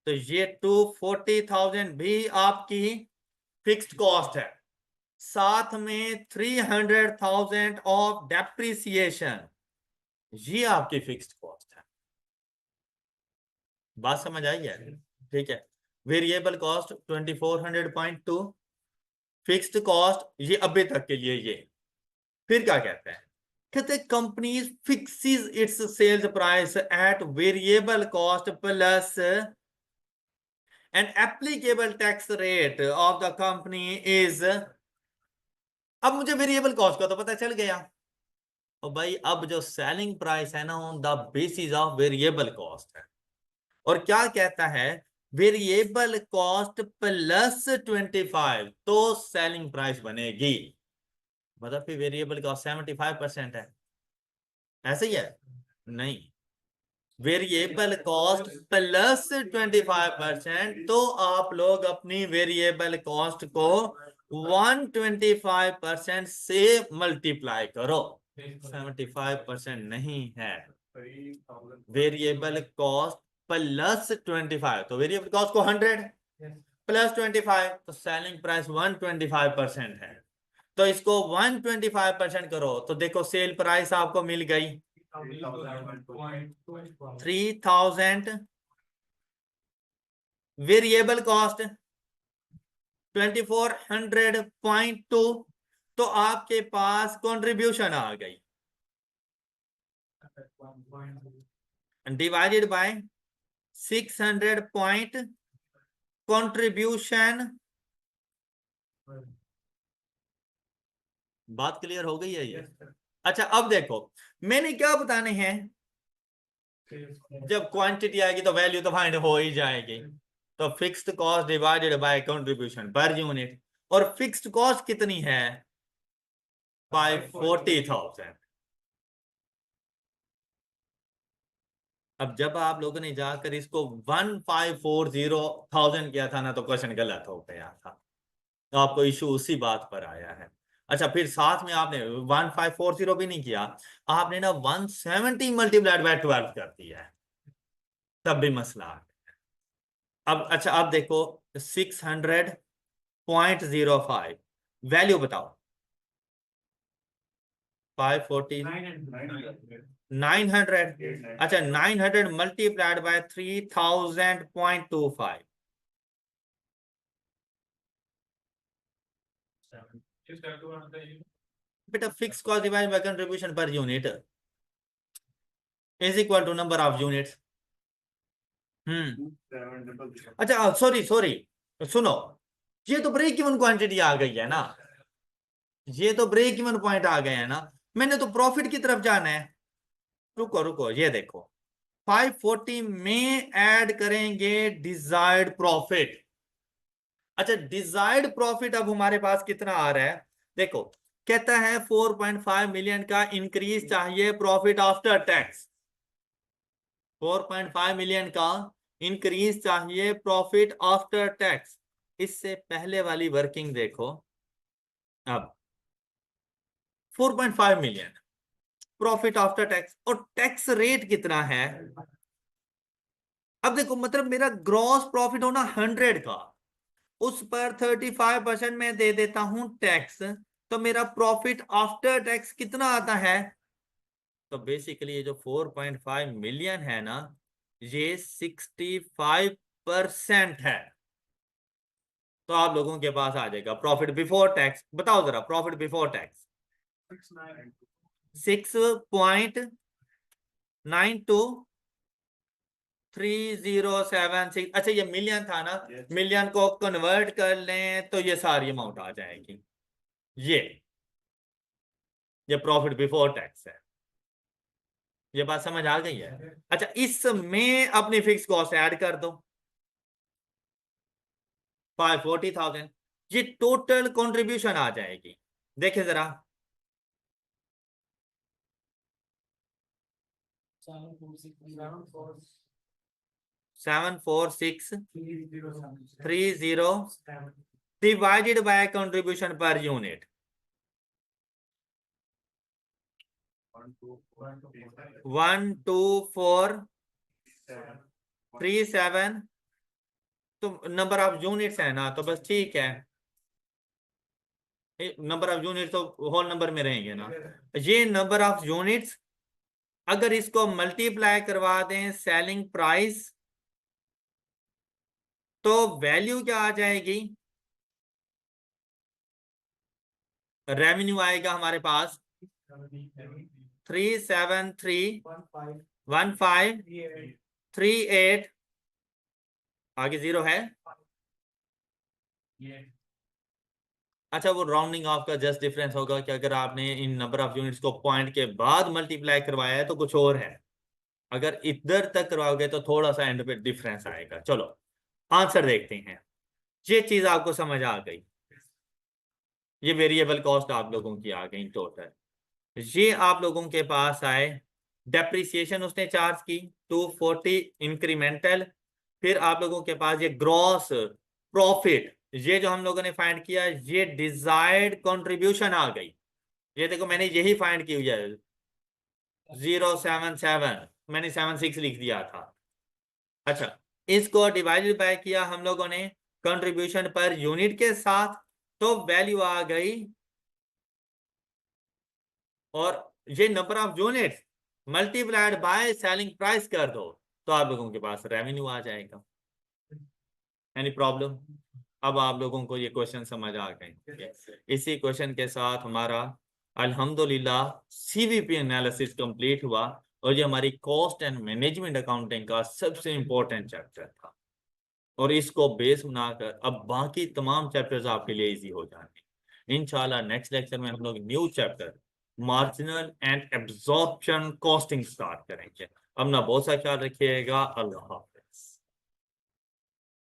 तो ये 240,000 भी आपकी फिक्स्ड कॉस्ट है, साथ में 300,000 ऑफ डेप्रिसिएशन, ये आपकी फिक्स्ड कॉस्ट है। बात समझ आई है? ठीक है। वेरिएबल कॉस्ट 2400.2, फिक्स्ड कॉस्ट ये अभी तक के लिए ये। फिर क्या कहते हैं, कहते company fixes its sales price at variable cost plus and applicable tax rate of the company is. अब मुझे वेरिएबल कॉस्ट का तो पता चल गया, और भाई अब जो सेलिंग प्राइस है ना on the basis of variable cost है। और क्या कहता है, वेरिएबल कॉस्ट प्लस 25 तो सेलिंग प्राइस बनेगी। मतलब फिर वेरिएबल कॉस्ट 75% है, ऐसे ही है? नहीं, वेरिएबल कॉस्ट प्लस 25%, तो आप लोग अपनी वेरिएबल कॉस्ट को 125% से मल्टीप्लाई करो। 75% नहीं है, वेरिएबल कॉस्ट प्लस 25, तो वेरिएबल कॉस्ट को 100 प्लस 25, तो सेलिंग प्राइस 125% है। तो इसको 125% करो तो देखो सेल प्राइस आपको मिल गई 3,000, वेरिएबल कॉस्ट 2400.2, तो आपके पास कंट्रीब्यूशन आ गई डिवाइडेड बाय 600 पॉइंट कंट्रीब्यूशन। बात क्लियर हो गई है ये? अच्छा अब देखो, मैंने क्या बताने हैं, जब क्वांटिटी आएगी तो वैल्यू तो फाइंड हो ही जाएगी। तो fixed cost divided by contribution per unit, और फिक्स्ड कॉस्ट कितनी है, 540,000। अब जब आप लोगों ने जाकर इसको 1540,000 किया था ना, तो क्वेश्चन गलत हो गया था, तो आपको इशू उसी बात पर आया है। अच्छा फिर साथ में आपने 1540 भी नहीं किया, आपने ना 170 मल्टीप्लाइड बाय 12 कर दिया है, तब भी मसला आ गया। अब अच्छा अब देखो 600.05 वैल्यू बताओ, 540 900, अच्छा 900 मल्टीप्लाइड बाय 3000.25, बेटा fix cost divided by contribution per unit is equal to number of units. अच्छा सॉरी सॉरी, सुनो, ये तो ब्रेक इवन क्वांटिटी आ गई है ना, ये तो ब्रेक इवन पॉइंट आ गए हैं ना, मैंने तो प्रॉफिट की तरफ जाना है। रुको रुको, ये देखो 540 में ऐड करेंगे डिजायर्ड प्रॉफिट। अच्छा डिजायर्ड प्रॉफिट अब हमारे पास कितना आ रहा है, देखो कहता है 4.5 मिलियन का इंक्रीज चाहिए प्रॉफिट आफ्टर टैक्स, 4.5 मिलियन का इंक्रीज चाहिए प्रॉफिट आफ्टर टैक्स। इससे पहले वाली वर्किंग देखो, अब 4.5 मिलियन प्रॉफिट आफ्टर टैक्स, और टैक्स रेट कितना है। अब देखो मतलब मेरा ग्रॉस प्रॉफिट होना 100 का, उस पर 35% में दे देता हूं टैक्स, तो मेरा प्रॉफिट आफ्टर टैक्स कितना आता है। तो बेसिकली ये जो 4.5 मिलियन है ना, ये 65% है। तो आप लोगों के पास आ जाएगा प्रॉफिट बिफोर टैक्स, बताओ जरा प्रॉफिट बिफोर टैक्स 6.923076। अच्छा ये मिलियन था ना, मिलियन को कन्वर्ट कर लें तो ये सारी अमाउंट आ जाएगी, ये प्रॉफिट बिफोर टैक्स है। ये बात समझ आ गई है? अच्छा इसमें अपनी फिक्स कॉस्ट ऐड कर दो 540,000, ये टोटल कंट्रीब्यूशन आ जाएगी। देखिए जरा, 74630 divided by contribution per unit. 1247 तो नंबर ऑफ यूनिट्स है ना, तो बस ठीक है, नंबर ऑफ यूनिट्स तो होल नंबर में रहेंगे ना। ये नंबर ऑफ यूनिट्स अगर इसको मल्टीप्लाई करवा दें सेलिंग प्राइस तो वैल्यू क्या आ जाएगी, रेवेन्यू आएगा हमारे पास 3731538, आगे जीरो है। अच्छा, वो राउंडिंग ऑफ का जस्ट डिफरेंस होगा कि अगर आपने इन नंबर ऑफ यूनिट्स को पॉइंट के बाद मल्टीप्लाई करवाया है तो कुछ और है, अगर इधर तक करवाओगे तो थोड़ा सा एंड पे डिफरेंस आएगा। चलो आंसर देखते हैं। ये चीज आपको समझ आ गई, ये वेरिएबल कॉस्ट आप लोगों की आ गई टोटल। ये आप लोगों के पास आए, डेप्रिसिएशन उसने चार्ज की 240 इंक्रीमेंटल, फिर आप लोगों के पास ये ग्रॉस प्रॉफिट, ये जो हम लोगों ने फाइंड किया, ये डिजायर्ड कंट्रीब्यूशन आ गई। ये देखो मैंने यही फाइंड की हुई है 077, मैंने 76 लिख दिया था। अच्छा, इसको डिवाइडेड बाय किया हम लोगों ने कंट्रीब्यूशन पर यूनिट के साथ, तो वैल्यू आ गई, और ये number of units multiplied by selling price कर दो तो आप लोगों के पास रेवेन्यू आ जाएगा। Any problem? अब आप लोगों को ये क्वेश्चन समझ आ गए। इसी क्वेश्चन के साथ हमारा अल्हम्दुलिल्लाह सीवीपी एनालिसिस कंप्लीट हुआ, और ये हमारी कॉस्ट एंड मैनेजमेंट अकाउंटिंग का सबसे इंपॉर्टेंट चैप्टर था, और इसको बेस बनाकर अब बाकी तमाम चैप्टर्स आपके लिए इजी हो जाएंगे इंशाल्लाह। नेक्स्ट लेक्चर में हम लोग new chapter marginal and absorption costing start करेंगे। अपना बहुत सा ख्याल रखिएगा। अल्लाह।